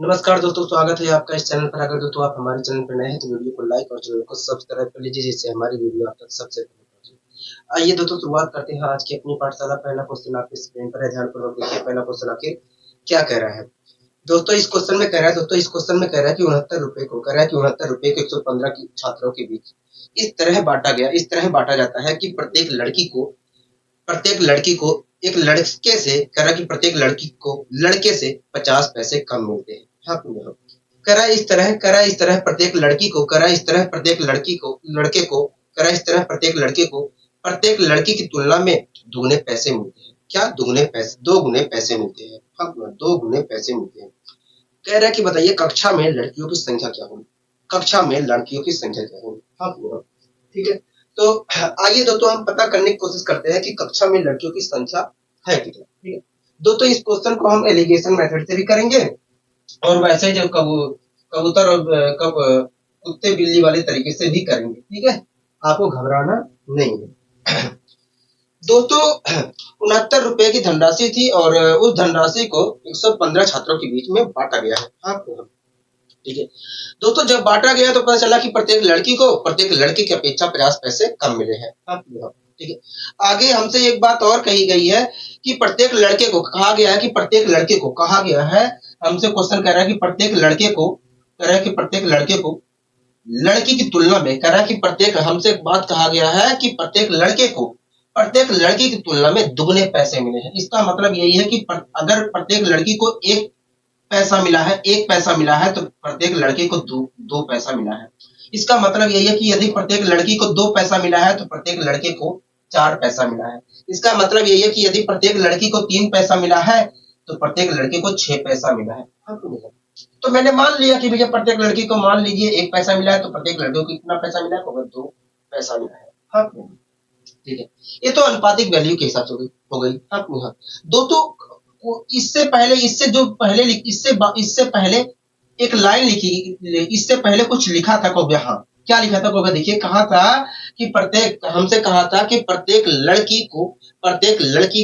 नमस्कार दोस्तों, स्वागत है आपका इस चैनल पर। अगर दोस्तों आप हमारे चैनल पर नए हैं तो वीडियो को लाइक और चैनल को सब्सक्राइब कर लीजिए, जिससे हमारी वीडियो आप तक सबसे पहले पहुंचे। आइए दोस्तों, शुरुआत करते हैं आज की अपनी पाठशाला। पहला क्वेश्चन आपके स्क्रीन पर है, ध्यानपूर्वक देखिए। पहला क्वेश्चन आखिर क्या कह रहा है दोस्तों? इस क्वेश्चन में कह रहा है कि 69 रुपए को, कह रहा है कि 69 रुपए को 115 की छात्रों के बीच इस तरह बांटा जाता है कि प्रत्येक लड़की को एक लड़के से, कह रहा कि प्रत्येक लड़की को लड़के से 50 पैसे कम मिलते हैं। हाँ, कह रहा इस तरह प्रत्येक लड़की को, कह रहा इस तरह प्रत्येक लड़की को लड़के को, कह रहा इस तरह प्रत्येक लड़के को प्रत्येक लड़की की तुलना में दुगने पैसे मिलते हैं। क्या? दो गुने पैसे मिलते हैं। हाँ, दो गुने पैसे मिलते हैं। कह रहा है कि बताइए कक्षा में लड़कियों की संख्या क्या होगी? कक्षा में लड़कियों की संख्या क्या होगी? हाँ, ठीक है। तो आइए दोस्तों हम पता करने की कोशिश करते हैं कि कक्षा में लड़कियों की संख्या है कितना। ठीक है दोस्तों, इस क्वेश्चन को हम एलिगेशन मेथड से भी करेंगे और वैसे जो कबूतर और कुत्ते बिल्ली वाले तरीके से भी करेंगे। ठीक है, आपको घबराना नहीं है। दोस्तों, 69 रुपए की धनराशि थी और उस धनराशि को 115 छात्रों के बीच में बांटा गया है। हाँ, ठीक है दोस्तों, जब बांटा गया तो पता चला कि प्रत्येक लड़की की अपेक्षा 50 पैसे कम मिले हैं। ठीक है, आगे हमसे एक बात और कही गई है कि प्रत्येक लड़के को कहा गया है हमसे क्वेश्चन कह रहा है कि प्रत्येक लड़के को लड़की की तुलना में, कह रहा है कि हमसे एक बात कहा गया है कि प्रत्येक लड़की की तुलना में दुगने पैसे मिले हैं। इसका मतलब यही है कि अगर प्रत्येक लड़की को एक पैसा मिला है तो प्रत्येक लड़के को दो पैसा मिला है। इसका मतलब यही है कि यदि प्रत्येक लड़की को 2 पैसा मिला है तो प्रत्येक लड़के को 4 पैसा मिला है। इसका मतलब यही है कि यदि प्रत्येक लड़की को 3 पैसा मिला है तो प्रत्येक लड़के को 6 पैसा मिला है। हाँ, तो मैंने मान लिया कि भैया प्रत्येक लड़की को मान लीजिए 1 पैसा मिला है, तो प्रत्येक लड़के को कितना पैसा मिला है? तो 2 पैसा मिला है। हाँ, ठीक है, ये तो अनुपातिक वैल्यू के हिसाब से हो गई। हाँ, दोस्तों इससे पहले एक लाइन लिखी, इससे पहले कुछ लिखा था कौवे। हाँ, क्या लिखा था कौवे? देखिए, कहा था कि प्रत्येक लड़की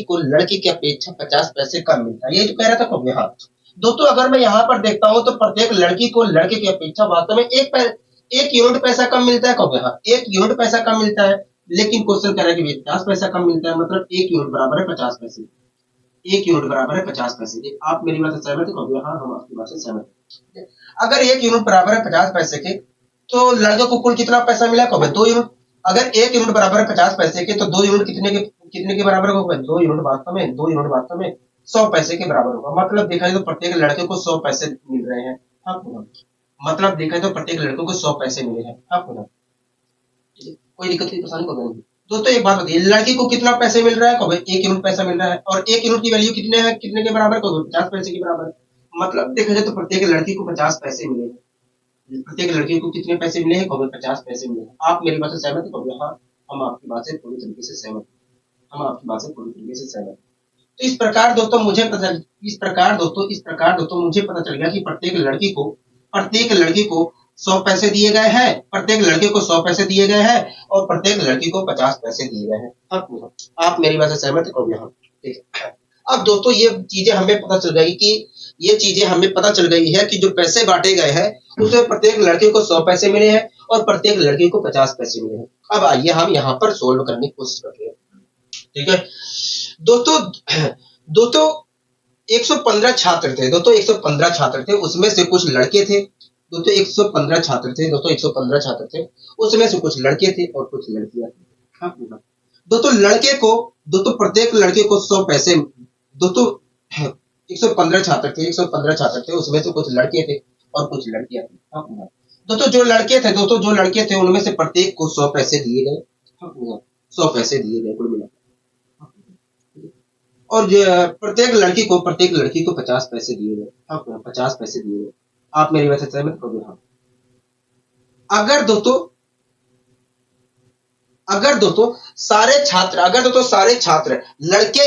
को लड़के की अपेक्षा 50 पैसे कम मिलता है। ये जो कह रहा था कौवे। हाँ दोस्तों, अगर मैं यहाँ पर देखता हूँ तो प्रत्येक लड़की को लड़के की अपेक्षा वास्तव में एक यूनिट पैसा कम मिलता है कौवे। हाँ, 1 यूनिट पैसा कम मिलता है, लेकिन क्वेश्चन कह रहा है कि 50 पैसा कम मिलता है, मतलब 1 यूनिट बराबर है 50 पैसे। 1 यूनिट बराबर है 50 पैसे। आप मेरी बात से सहमत है कहोगे? हाँ, हम आपकी बात से सहमत हैं। अगर 1 यूनिट बराबर है 50 पैसे के, तो लड़के को कुल कितना पैसा मिला कहोगे? 2 यूनिट। अगर 1 यूनिट बराबर है 50 पैसे के, तो 2 यूनिट कितने के बराबर होगा? 2 यूनिट वास्तव में 100 पैसे के बराबर होगा। मतलब देखा जाए तो प्रत्येक लड़के को 100 पैसे मिल रहे हैं। हाँ, मतलब देखा जाए तो प्रत्येक लड़के को 100 पैसे मिले हैं। हाँ, कोई दिक्कत की परेशानी को नहीं। दोस्तों, एक बात बताइए, लड़की को कितना पैसे मिल रहा है? कहोगे 1 यूनिट पैसा मिल रहा है, और 1 यूनिट की वैल्यू कितने के बराबर? कहोगे 50 पैसे के बराबर। मतलब देखा जाए तो प्रत्येक लड़की को 50 पैसे मिले हैं। प्रत्येक लड़की को कितने पैसे मिले हैं? कहोगे 50 पैसे मिले हैं। आप मेरी बात से सहमत है? कहोगे हाँ, हम आपकी बात से पूरी तरीके से सहमत हैं। हम आपकी बात से पूरी तरीके से सहमत हैं। तो इस प्रकार दोस्तों मुझे पता चल गया कि प्रत्येक लड़की को 100 पैसे दिए गए हैं, प्रत्येक लड़के को 100 पैसे दिए गए हैं, और प्रत्येक लड़की को 50 पैसे दिए गए हैं। आप मेरी बात से सहमत है? कहोगे हाँ, ठीक है। अब दोस्तों, ये चीजें हमें पता चल गई है कि जो पैसे बांटे गए हैं उसमें प्रत्येक लड़के को 100 पैसे मिले हैं और प्रत्येक लड़के को 50 पैसे मिले हैं। अब आइए हम यहाँ पर सोल्व करने की कोशिश करते हैं। ठीक है दोस्तों, दोस्तों 115 छात्र थे। दोस्तों 115 छात्र थे, उसमें से कुछ लड़के थे। दोस्तों 115 छात्र थे, उसमें से कुछ लड़के थे और कुछ लड़कियां थी। हाँ, दोस्तों प्रत्येक लड़के को 100 पैसे। दोस्तों 115 छात्र थे, उसमें से कुछ लड़के थे और कुछ लड़कियां थी। हाँ, दोस्तों जो लड़के थे उनमें से प्रत्येक को 100 पैसे दिए गए। हाँ, 100 पैसे दिए गए कुल मिला, और प्रत्येक लड़की को 50 पैसे दिए गए। हाँ, 50 पैसे दिए गए। आप मेरी बात से सहमत हो? हाँ। अगर दोस्तों अगर दोस्तों सारे छात्र लड़के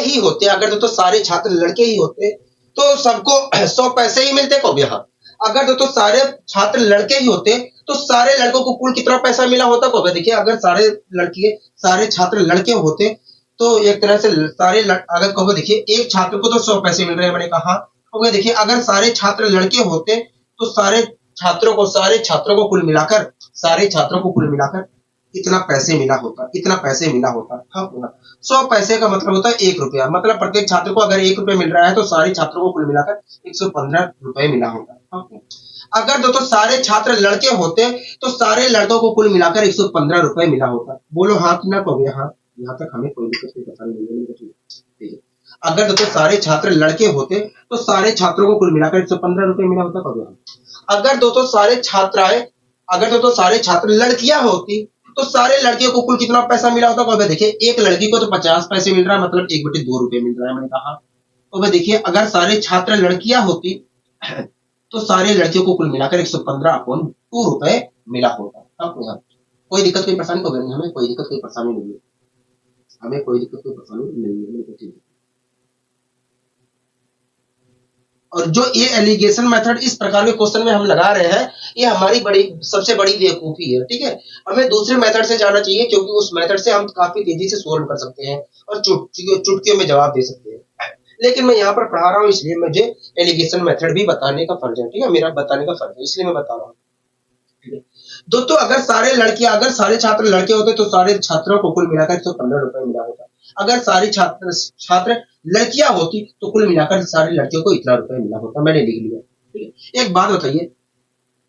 ही होते, तो सबको 100 पैसे ही मिलते कहोगे? हाँ। अगर दोस्तों सारे छात्र लड़के ही होते तो सारे लड़कों को कुल कितना पैसा मिला होता कहोगे? देखिए, अगर सारे छात्र लड़के होते तो एक तरह से अगर कहोगे, देखिए एक छात्र को तो 100 पैसे मिल रहे हैं, मैंने कहा, ओके देखिए, अगर सारे छात्र लड़के होते तो सारे छात्रों को कुल मिलाकर कितना पैसे मिला होता, कितना पैसे मिला होता। हाँ, 100 पैसे का मतलब होता है 1 रुपया, मतलब प्रत्येक छात्र को अगर 1 रुपया मिल रहा है तो सारे छात्रों को कुल मिलाकर 115 रुपए मिला होता। हाँ, अगर दोस्तों सारे छात्र लड़के होते तो सारे लड़कों को कुल मिलाकर 115 रुपए मिला होता। बोलो हाँ कि ना कहोगे? हाँ, यहाँ तक हमें कोई दिक्कत नहीं, पता नहीं। ठीक है, अगर दोस्तों सारे छात्र लड़के होते तो सारे छात्रों को कुल मिलाकर 115 रुपए मिला होता। कहोगे हाँ। अगर दोस्तों सारे छात्र लड़कियां होती तो सारे लड़कियों को कुल कितना पैसा मिला होता। कहोगे देखिए, एक लड़की को तो 50 पैसे मिल रहा है, मतलब 1/2 रुपए मिल रहा है, मैंने कहा। तो भाई देखिए, अगर सारे छात्र लड़कियां होती तो सारे लड़कियों को कुल मिलाकर 115/2 रुपए मिला होता। आपको यहाँ कोई दिक्कत कोई परेशानी को नहीं, हमें कोई दिक्कत कोई परेशानी नहीं है, हमें कोई दिक्कत कोई परेशानी नहीं है, ठीक है। और जो ये एलिगेशन मेथड इस प्रकार के क्वेश्चन में हम लगा रहे हैं, ये हमारी सबसे बड़ी बेवकूफी है। ठीक है, हमें दूसरे मेथड से जाना चाहिए, क्योंकि उस मेथड से हम काफी तेजी से सोल्व कर सकते हैं और चुटकियों में जवाब दे सकते हैं। लेकिन मैं यहाँ पर पढ़ा रहा हूँ, इसलिए मुझे एलिगेशन मेथड भी बताने का फर्ज है। ठीक है, मेरा बताने का फर्ज है, इसलिए मैं बता रहा हूँ। दोस्तों, अगर सारे छात्र लड़के होते तो सारे छात्रों को कुल मिलाकर 115 रुपए मिला होता। अगर सारे छात्र लड़कियां होती तो कुल मिलाकर सारे लड़कियों को इतना रुपए मिला होता। मैंने लिख लिया। ठीक है, एक बात बताइए,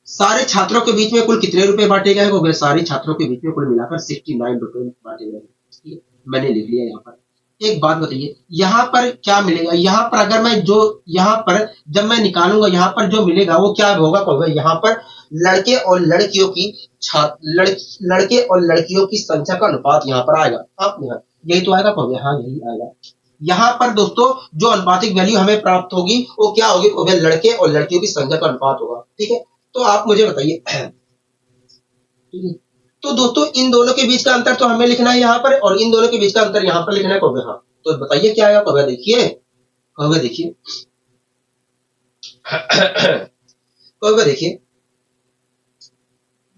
सारे छात्रों के बीच में कुल कितने रुपए बांटे गए? सारे छात्रों के बीच में कुल मिलाकर 69 रुपए बांटे गए। मैंने लिख लिया यहाँ पर। एक बात बताइए, यहाँ पर क्या मिलेगा? यहाँ पर अगर मैं जब मैं निकालूंगा, यहाँ पर जो मिलेगा वो क्या होगा? यहाँ पर लड़के और लड़कियों की संख्या का अनुपात यहाँ पर आएगा। आप यही तो आएगा। हाँ, यही आएगा। यहाँ पर दोस्तों जो अनुपातिक वैल्यू हमें प्राप्त होगी वो क्या होगी? लड़के और लड़कियों की संख्या का अनुपात होगा। ठीक है, तो आप मुझे बताइए। ठीक है, तो दोस्तों इन दोनों के बीच का अंतर तो हमें लिखना है यहाँ पर, और इन दोनों के बीच का अंतर यहाँ पर लिखना है। हाँ, तो बताइए क्या आएगा? देखिए देखिए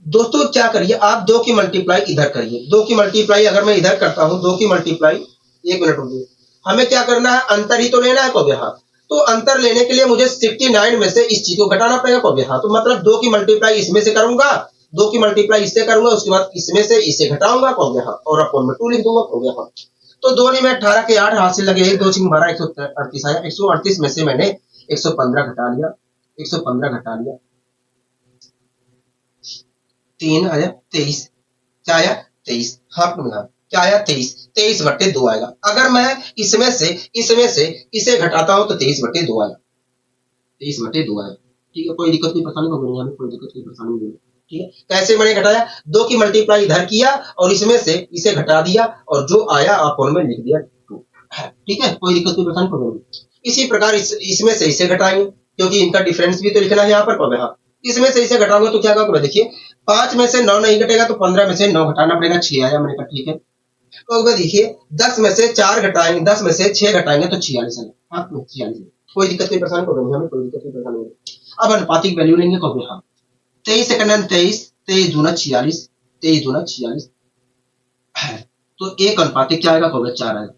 दोस्तों, क्या करिए आप 2 की मल्टीप्लाई इधर करिए। 2 की मल्टीप्लाई अगर मैं इधर करता हूँ, 2 की मल्टीप्लाई, 1 मिनट रुकिए, हमें क्या करना है? अंतर ही तो लेना है। हाँ, तो अंतर लेने के लिए मुझे 69 में से इस चीज को घटाना पड़ेगा। हाँ, तो मतलब 2 की मल्टीप्लाई इसमें से करूंगा, 2 की मल्टीप्लाई इससे करूंगा, उसके बाद इसमें से इसे घटाऊंगा। हाँ, और अपन में 2 लिख दूंगा। हाँ, तो 2 में 18 के 8 हाथ से लगे, 1 2 6 12 138 आया। 138 में से मैंने 115 घटा लिया, 115 घटा लिया, 3 आया 23, क्या आया? 23। हाँ, क्या आया? 23/2 आएगा। अगर मैं इसमें से इसे घटाता हूं तो 23/2 आएगा, 23/2 आएगा। ठीक है, कोई दिक्कत कोई परेशानी नहीं, हमें कोई दिक्कत कोई परेशानी नहीं। ठीक है, कैसे मैंने घटाया? 2 की मल्टीप्लाई इधर किया और इसमें से इसे घटा दिया, और जो आया अपोन में लिख दिया 2। ठीक है, कोई दिक्कत कोई परेशानी नहीं। इसी प्रकार इसमें से इसे घटाएंगे, क्योंकि इनका डिफरेंस भी तो लिखना है यहाँ पर। हाँ, इसमें से इसे घटाऊंगा तो क्या होगा? देखिए, 5 में से 9 नहीं घटेगा तो 15 में से 9 घटाना पड़ेगा, 6 आया। मैंने कहा ठीक है। तो देखिए, 10 में से 4 घटाएंगे, 10 में से 6 घटाएंगे तो 46 आएगा। हाँ, 46। कोई दिक्कत कोई परेशानी नहीं, हमें कोई दिक्कत कोई परेशानी नहीं। अब अनुपातिक वैल्यू लेंगे। हाँ, 23 सेकंड 23, 23 दूना 46, 23 दूना 46, तो 1 अनुपातिक क्या आएगा? 4 आएगा।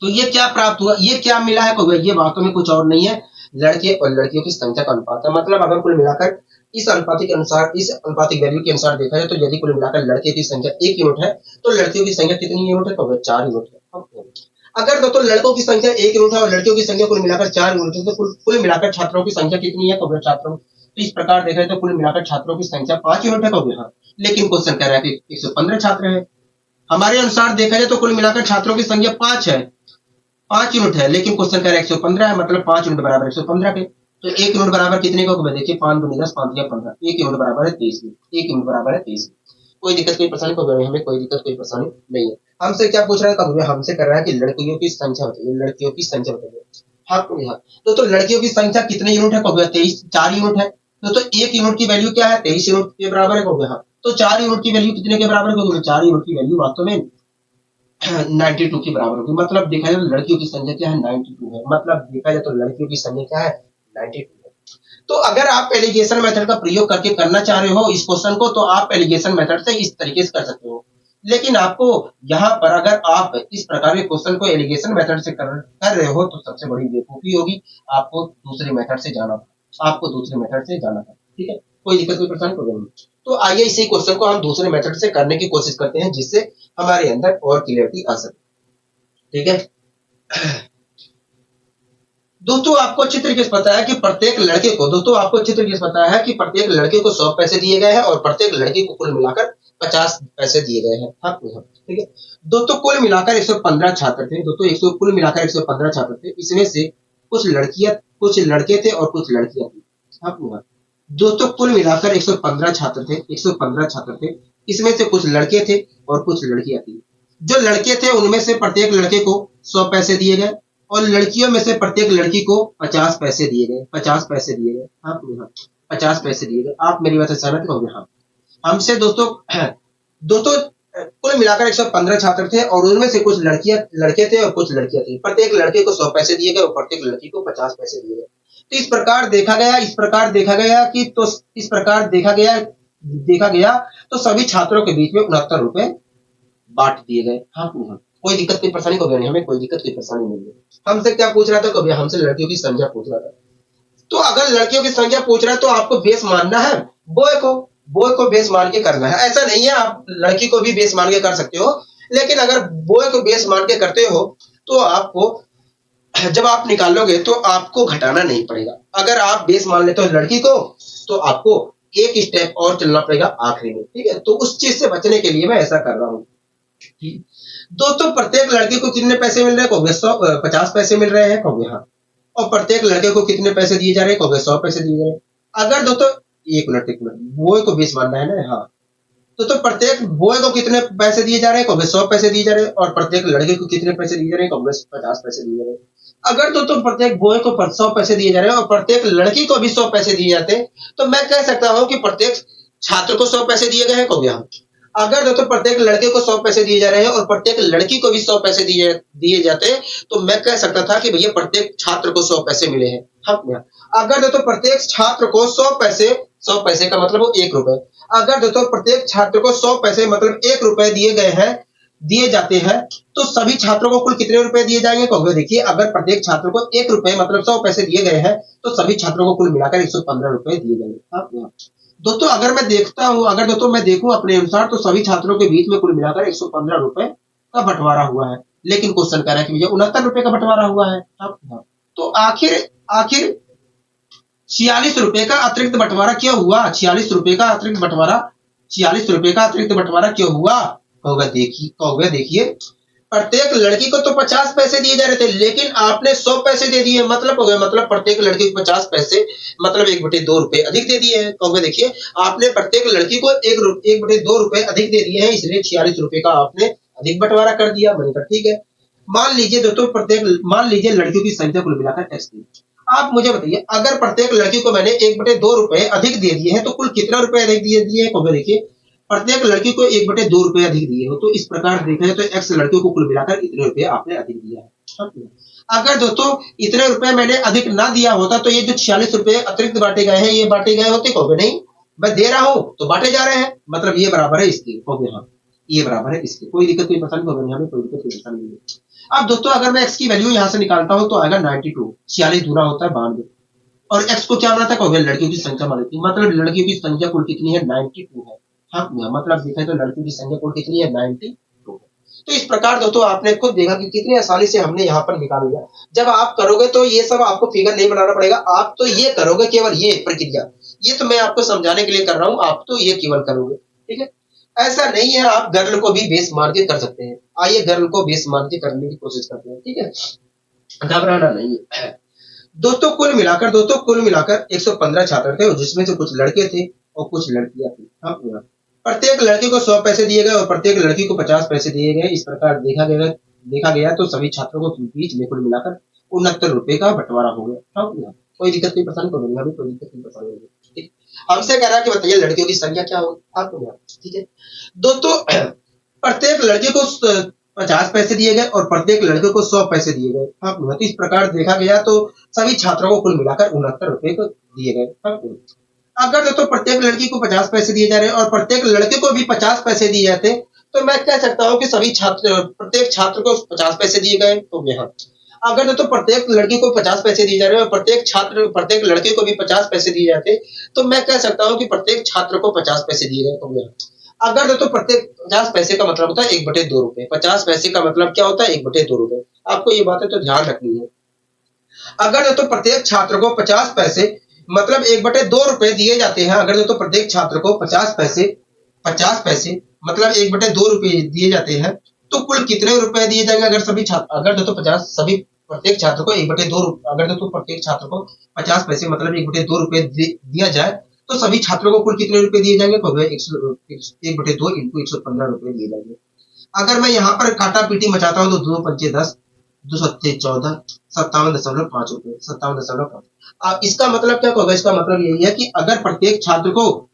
तो ये क्या प्राप्त हुआ? ये क्या मिला है? ये वास्तव में कुछ और नहीं है, लड़के और लड़कियों की संख्या का अनुपात है। मतलब अगर कुल मिलाकर इस अनुपातिक वैल्यू के अनुसार देखा जाए तो यदि कुल मिलाकर लड़के की संख्या 1 यूनिट है तो लड़कियों की संख्या कितनी यूनिट है? 4 यूनिट है। अगर दोस्तों लड़कों की संख्या 1 यूनिट है और लड़कियों की संख्या कुल मिलाकर 4 यूनिट है, तो कुल मिलाकर छात्रों की संख्या कितनी है? छात्रों, तो इस प्रकार देखा जाए तो कुल मिलाकर छात्रों की संख्या 5 यूनिट है। हाँ, लेकिन क्वेश्चन कह रहा है कि 115 छात्र है। हमारे अनुसार देखा जाए तो कुल मिलाकर छात्रों की संख्या 5 है, 5 यूनिट है, लेकिन क्वेश्चन कह रहा है 115 है, मतलब 5 यूनिट बराबर 115 के। तो 1 यूनिट बराबर कितने का? देखिए 5 दूनी 10, 5 या 15, 1 यूनिट बराबर है 23। 1 यूनिट बराबर है 23। कोई दिक्कत कोई परेशानी को हमें कोई दिक्कत कोई परेशानी नहीं है। हमसे क्या पूछ रहा है? कब हमसे कर रहा है कि लड़कियों की संख्या बताइए, लड़कियों की संख्या बताइए। हाँ, तो लड़कियों की संख्या कितने यूनिट है? 23, 4 यूनिट है। तो 1 यूनिट की वैल्यू क्या है? 23 यूनिट के बराबर है। हाँ, तो 4 यूनिट की वैल्यू कितने के बराबर है? 4 यूनिट की वैल्यू वास्तव में 92 के बराबर होगी। मतलब देखा जाए तो लड़कियों की संख्या क्या है? 92 है। मतलब देखा जाए तो लड़कियों की संख्या क्या है? 92 है। तो अगर आप एलिगेशन मेथड का प्रयोग करके करना चाह रहे हो इस क्वेश्चन को, तो आप एलिगेशन मेथड से इस तरीके से कर सकते हो। लेकिन आपको यहाँ पर अगर आप इस प्रकार के क्वेश्चन को एलिगेशन मेथड से कर रहे हो तो सबसे बड़ी बेवकूफी होगी। आपको दूसरे मेथड से जाना था, आपको दूसरे मेथड से जाना था। ठीक है, कोई दिक्कत कोई परेशानी प्रॉब्लम नहीं। तो आइए इसी क्वेश्चन को हम दूसरे मेथड से करने की कोशिश करते हैं जिससे हमारे अंदर और क्लियरिटी आ सके। ठीक है दोस्तों, आपको अच्छी तरीके से पता है कि प्रत्येक लड़के को दोस्तों आपको अच्छी तरीके से पता है कि प्रत्येक लड़के को 100 पैसे दिए गए हैं और प्रत्येक लड़की को कुल मिलाकर 50 पैसे दिए गए हैं। हाँ ठीक है दोस्तों, कुल मिलाकर 115 छात्र थे। दोस्तों 100 कुल मिलाकर 115 छात्र थे। इसमें से कुछ लड़कियां कुछ लड़के थे और कुछ लड़कियां थी। हाँ दोस्तों कुल मिलाकर 115 छात्र थे। 115 छात्र थे। इसमें से कुछ लड़के थे और कुछ लड़कियां थी। जो लड़के थे उनमें से प्रत्येक लड़के को 100 पैसे दिए गए और लड़कियों में से प्रत्येक लड़की को 50 पैसे दिए गए। 50 पैसे दिए गए। हाँ 50 पैसे दिए गए। आप मेरी बात से सहमत हो? हाँ हमसे दोस्तों दोस्तों कुल मिलाकर 115 छात्र थे और उनमें से कुछ लड़के थे और कुछ लड़कियां थी। प्रत्येक लड़के को 100 पैसे दिए गए और प्रत्येक लड़की को 50 पैसे दिए गए। तो इस प्रकार देखा गया तो सभी छात्रों के बीच में 69 रुपए बांट दिए गए। हाँ कोई दिक्कत कोई परेशानी को नहीं, हमें कोई दिक्कत कोई परेशानी नहीं है। हमसे क्या पूछ रहा था कभी? हमसे लड़कियों की संख्या पूछ रहा था। तो अगर लड़कियों की संख्या पूछ रहा है तो आपको बेस मानना है बॉय को बेस मान के करना है। ऐसा नहीं है, आप लड़की को भी बेस मान के कर सकते हो, लेकिन अगर बॉय को बेस मान के करते हो तो आपको जब आप निकालोगे तो आपको घटाना नहीं पड़ेगा। अगर आप बेस मान लेते हो लड़की को तो आपको एक स्टेप और चलना पड़ेगा आखिरी में। ठीक है, तो उस चीज से बचने के लिए मैं ऐसा कर रहा हूँ। दोस्तों प्रत्येक लड़के को कितने पैसे मिल रहे हैं? कहोगे 50 पैसे मिल रहे हैं। कहोगे हाँ। और प्रत्येक लड़के को कितने पैसे दिए जा रहे हैं? कहोगे 100 पैसे दिए जा रहे हैं। अगर दोस्तों एक मिनट बॉय को बेस मानना है ना। हाँ तो प्रत्येक बॉय को कितने पैसे दिए जा रहे हैं? कहोगे 100 पैसे दिए जा रहे हैं। और प्रत्येक लड़के को कितने पैसे दिए जा रहे हैं? कहोगे 50 पैसे दिए जा रहे हैं। अगर दोस्तों प्रत्येक बॉय को 100 पैसे दिए जा रहे हैं और प्रत्येक लड़की को भी 100 पैसे दिए जाते हैं तो मैं कह सकता हूँ कि प्रत्येक छात्र को 100 पैसे दिए गए हैं। कहोगे हाँ। अगर दोस्तों प्रत्येक लड़के को 100 पैसे दिए जा रहे हैं और प्रत्येक लड़की को भी 100 पैसे दिए जाते हैं तो मैं कह सकता था कि भैया प्रत्येक छात्र को 100 पैसे मिले हैं। हाँ अगर दोस्तों प्रत्येक छात्र को 100 पैसे का मतलब वो 1 रुपए। अगर दोस्तों प्रत्येक छात्र को 100 पैसे मतलब 1 रुपए दिए जाते हैं तो सभी छात्रों को कुल कितने रुपए दिए जाएंगे? कहोगे देखिए अगर प्रत्येक छात्र को 1 रुपए मतलब 100 पैसे दिए गए हैं तो सभी छात्रों को कुल मिलाकर 115 रुपए दिए जाएंगे। दोस्तों अगर मैं देखूं अपने अनुसार तो सभी छात्रों के बीच में कुल मिलाकर 115 रुपए का बंटवारा हुआ है। लेकिन क्वेश्चन कह रहा है कि भैया 69 रुपए का बंटवारा हुआ है। तो आखिर 46 रुपए का अतिरिक्त बंटवारा क्यों हुआ? 46 रुपए का अतिरिक्त बंटवारा क्यों हुआ? कहोगे देखिए प्रत्येक लड़की को तो 50 पैसे दिए जा रहे थे लेकिन आपने 100 पैसे दे दिए। मतलब प्रत्येक लड़की को 50 पैसे मतलब 1/2 रुपए अधिक दे दिए हैं। कहोगे देखिए आपने प्रत्येक लड़की को 1/2 रुपए अधिक दे दिए हैं इसलिए 46 रुपए का आपने अधिक बंटवारा कर दिया। मैंने कहा ठीक है। मान लीजिए लड़कियों की संख्या कुल मिलाकर x थी। आप मुझे बताइए अगर प्रत्येक लड़की को मैंने 1/2 रुपए अधिक दे दिए हैं तो कुल कितना रुपए अधिक दिए हैं? कहोगे देखिए प्रत्येक लड़की को 1/2 रुपए अधिक दिए हो तो इस प्रकार देखा जाए तो x लड़कियों को कुल मिलाकर इतने रुपए आपने अधिक दिया है। अगर दोस्तों इतने रुपए मैंने अधिक ना दिया होता तो ये जो 46 रुपए अतिरिक्त बांटे गए हैं ये बांटे गए होते? कहोगे नहीं, मैं दे रहा हूं तो बांटे जा रहे हैं मतलब ये बराबर है इसके। कहोगे हाँ ये बराबर है इसके। कोई दिक्कत कोई परेशानी होगा नहीं, हमें कोई दिक्कत कोई परेशानी नहीं है। अब दोस्तों अगर मैं x की वैल्यू यहां से निकालता हूं तो आएगा 92। 46 दूना होता है 92 और x को क्या बनाता है? कहोगे लड़कियों की संख्या मानी मतलब लड़कियों की संख्या कुल कितनी है? 92 है। हाँ मतलब देखें तो लड़कियों की संख्या कुल कितनी है? 92। तो इस प्रकार दोस्तों आपने खुद देखा कि कितनी आसानी से हमने यहाँ पर निकाल लिया। जब आप करोगे तो ये सब आपको फिगर नहीं बनाना पड़ेगा, आप तो ये करोगे केवल ये प्रक्रिया। ये तो मैं आपको समझाने के लिए कर रहा हूँ, आप तो ये केवल करोगे। ठीक है, ऐसा नहीं है, आप गर्ल को भी बेस मान के कर सकते हैं। आइए गर्ल को बेस मान के करने की कोशिश करते हैं। ठीक है, घबराना नहीं है। दोस्तों कुल मिलाकर 115 छात्र थे जिसमें से कुछ लड़के थे और कुछ लड़कियां थी। हाँ प्रत्येक लड़के को 100 पैसे दिए गए और प्रत्येक लड़की को 50 पैसे दिए गए। इस प्रकार देखा गया तो सभी छात्रों को बीच में कुल मिलाकर 69 रुपए का बंटवारा हो गया। हाँ कोई दिक्कत कोई परेशानी को नहीं, कोई दिक्कत कोई परेशानी नहीं। ठीक, हमसे कह रहा है कि बताइए लड़कियों की संख्या क्या होगी आपको? ठीक है दोस्तों प्रत्येक लड़के को 50 पैसे दिए गए और प्रत्येक लड़के को 100 पैसे दिए गए। हाँ तो इस प्रकार देखा गया तो सभी छात्रों को कुल मिलाकर 69 रुपए को दिए गए। हाँ अगर दोस्तों प्रत्येक लड़की को 50 पैसे दिए जा रहे हैं और प्रत्येक लड़के को भी 50 पैसे दिए जाते तो मैं कह सकता हूँ कि सभी छात्र प्रत्येक छात्र को 50 पैसे दिए गए तो यहाँ अगर तो प्रत्येक लड़की को 50 पैसे दिए जा रहे हैं और प्रत्येक लड़के को भी 50 पैसे दिए जाते तो मैं कह सकता हूँ कि प्रत्येक छात्र को 50 पैसे दिए गए तो यहाँ अगर तो प्रत्येक 50 पैसे का मतलब होता है 1/2 रुपए। 50 पैसे का मतलब क्या होता है 1/2 रुपए। आपको ये बातें तो ध्यान रखनी है। अगर तो प्रत्येक छात्र को 50 पैसे मतलब 1/2 रुपए दिए जाते हैं। अगर तो प्रत्येक छात्र को 50 पैसे मतलब 1/2 रुपए दिए जाते हैं तो कुल कितने रुपए दिए जाएंगे? अगर सभी छात्र अगर तो 50 सभी प्रत्येक छात्र को 1/2 अगर तो प्रत्येक छात्र को 50 पैसे मतलब 1/2 रुपए दिया जाए तो सभी छात्रों को कुल कितने रुपए दिए जाएंगे? तो 1/2 इंटू 115 रुपए दिए जाएंगे। अगर मैं यहाँ पर काटा पीटी मचाता हूँ तो 2×5 = 10, 2×7 = 14, 57.5 रुपए, 57.5। अब इसका मतलब क्या होगा? इसका मतलब यही है कि अगर प्रत्येक छात्र को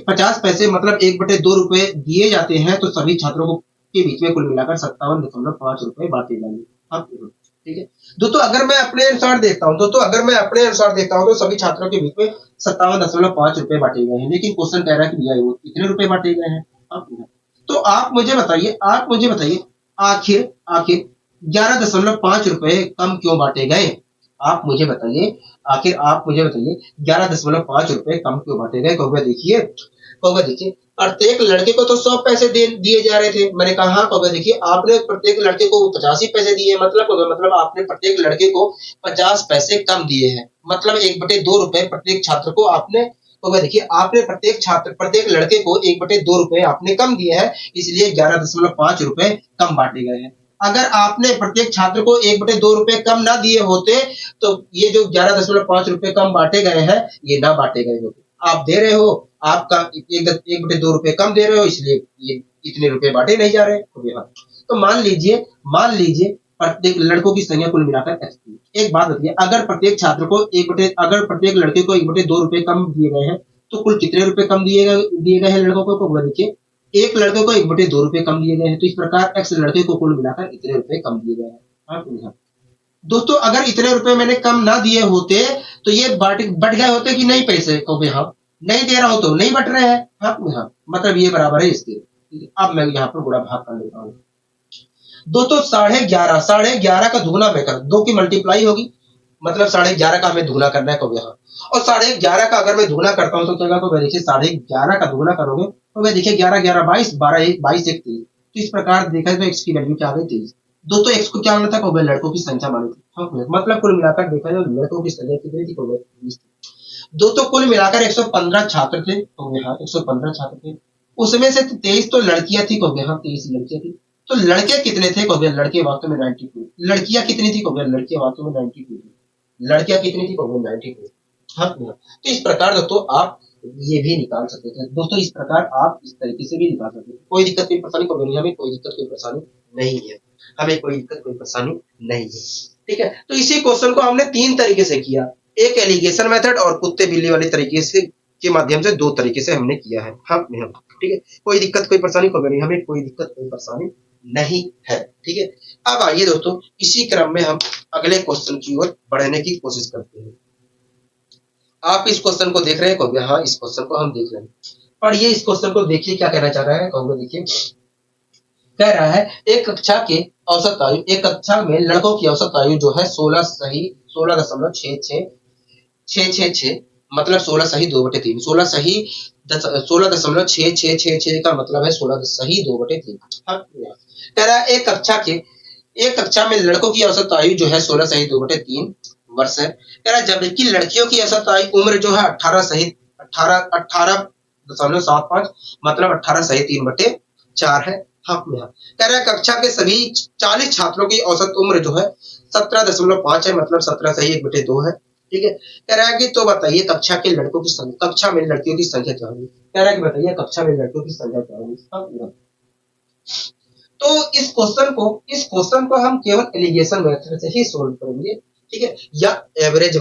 50 पैसे मतलब 1/2 रुपए दिए जाते हैं तो सभी छात्रों को के बीच में कुल मिलाकर 57.5 रुपए बांटे जाएंगे। अब ठीक है दोस्तों, अगर मैं अपने अनुसार देखता हूँ तो सभी छात्रों के बीच में 57.5 रुपए बांटे गए हैं। लेकिन क्वेश्चन कह रहा है कि भैया वो कितने रुपए बांटे गए हैं? अब तो आप मुझे बताइए आखिर आखिर 11.5 रुपए कम क्यों बांटे गए? आप मुझे बताइए आखिर आप मुझे बताइए 11.5 रुपए कम क्यों बांटे गए? कहोगे देखिए प्रत्येक लड़के को तो 100 पैसे दिए जा रहे थे। मैंने कहा हाँ, कहोगे देखिए आपने प्रत्येक लड़के को 50 ही पैसे दिए मतलब आपने प्रत्येक लड़के को 50 पैसे कम दिए हैं। मतलब 1/2 रुपए प्रत्येक छात्र को आपने देखिए आपने प्रत्येक लड़के को 1/2 रुपए आपने कम दिए हैं, इसलिए 11.5 रुपए कम बांटे गए हैं। अगर आपने प्रत्येक छात्र को 1/2 रुपए कम ना दिए होते तो ये जो 11.5 रुपए कम बांटे गए हैं ये ना बांटे गए होते। आप दे रहे हो, आपका 1/2 रुपए कम दे रहे हो, इसलिए ये इतने रुपए बांटे नहीं जा रहे। तो मान लीजिए प्रत्येक लड़कों की संख्या कुल मिलाकर x थी। एक बात बताइए अगर प्रत्येक लड़के को 1/2 रुपए कम दिए गए हैं तो कुल कितने रुपए कम दिए गए हैं लड़कों को? देखिए एक लड़के को 1/2 रुपए कम दिए गए हैं, तो इस प्रकार x लड़के को कुल मिलाकर इतने रुपए कम दिए गए हैं। दोस्तों अगर इतने रुपए मैंने कम ना दिए होते तो ये बढ़ गए होते कि नहीं पैसे? हाँ, नहीं दे रहा हूं तो नहीं बट रहे हैं। हाँ, मतलब ये बराबर है इसके। अब मैं यहाँ पर गुणा भाग कर लेता हूँ। दोस्तों 11.5 का दुगना मैं कर 2 की मल्टीप्लाई होगी, मतलब 11.5 का हमें दुगना करना है यहाँ। और 11.5 का अगर मैं दुगना करता हूँ तो क्या होगा? देखिए 11.5 का दुगना करोगे तो मैं देखिए 11 11 22 12 1 22 1 23। तो इस प्रकार देखा तो x की वैल्यू क्या आ गई? 23। दोस्तों x को क्या माना था? लड़कों की संख्या मानी थी। मतलब कुल मिलाकर देखा जाए लड़कों की संख्या कितनी थी? 20। दोस्तों कुल मिलाकर 115 छात्र थे। यहाँ 115 छात्र थे, उसमें से 23 तो लड़कियां थी। यहाँ 23 लड़कियां थी। तो लड़के कितने थे? लड़के वास्तव में 92। लड़कियां कितनी थी? लड़कियां वास्तव में 92। लड़कियां कितनी थी? 92। हाँ, तो इस प्रकार दोस्तों आप ये भी निकाल सकते थे। दोस्तों इस प्रकार आप इस तरीके से भी निकाल सकते थे। कोई दिक्कत कोई परेशानी नहीं, हमें कोई दिक्कत कोई परेशानी नहीं है। हमें कोई दिक्कत कोई परेशानी नहीं है। ठीक है, तो इसी क्वेश्चन को हमने 3 तरीके से किया। एक एलिगेशन मेथड और कुत्ते बिल्ली वाले तरीके से के माध्यम से 2 तरीके से हमने किया है। हाँ, ठीक है, कोई दिक्कत कोई परेशानी नहीं, हमें कोई दिक्कत कोई परेशानी नहीं है। ठीक है, अब आइए दोस्तों इसी क्रम में हम अगले क्वेश्चन की ओर बढ़ने की कोशिश करते हैं। आप इस क्वेश्चन को देख रहे हैं? हाँ, इस क्वेश्चन को हम देख रहे हैं। पढ़िए इस क्वेश्चन को, देखिए क्या कहना चाह रहा है। देखिए कह रहा है एक कक्षा में लड़कों की औसत आयु जो है 16.66 मतलब 16 सही 2/3। 16.6666 का मतलब है 16 सही 2/3। कह रहा है एक कक्षा में लड़कों की औसत आयु जो है 16 सही 2/3 वर्ष है। कह रहा है जबकि लड़कियों की औसत आयु उम्र जो है 18.75 मतलब 18 सही 3/4 है। कह रहा है कक्षा के सभी 40 छात्रों की औसत उम्र जो है 17.5 है मतलब 17 सही 1/2 है। ठीक है, कह रहा है कि तो बताइए कक्षा में लड़कियों की संख्या क्या होगी? कह रहा है कि बताइए कक्षा में लड़कियों की संख्या क्या होगी? तो इस क्वेश्चन को हम केवल एलिगेशन मेथड से ही सोल्व करेंगे। ठीक है, या एवरेज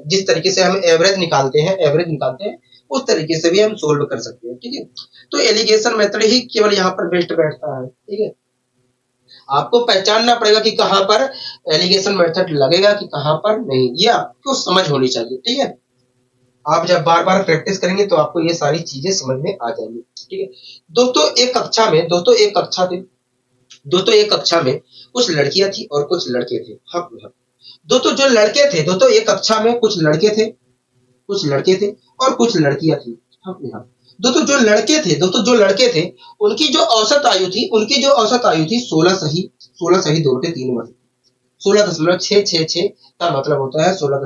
जिस तरीके से हम एवरेज निकालते हैं उस तरीके से भी हम सोल्व कर सकते हैं। ठीक है, तो एलिगेशन मेथड ही केवल यहाँ पर बेस्ट बैठता है। ठीक है, आपको पहचानना पड़ेगा कि कहां पर एलिगेशन मेथड लगेगा कि कहां पर नहीं, ये आपको समझ होनी चाहिए। ठीक है, आप जब बार बार प्रैक्टिस करेंगे तो आपको ये सारी चीजें समझ में आ जाएंगी। ठीक है दोस्तों, एक कक्षा में कुछ लड़कियां थी और कुछ लड़के थे। हाँ। दोस्तों जो लड़के थे, दोस्तों एक कक्षा में कुछ लड़के थे और कुछ लड़कियां थी। हाँ। दोस्तों जो लड़के थे उनकी जो औसत आयु थी 16 सही 2 बटे 3 वर्ष। 16.666 का मतलब होता है 16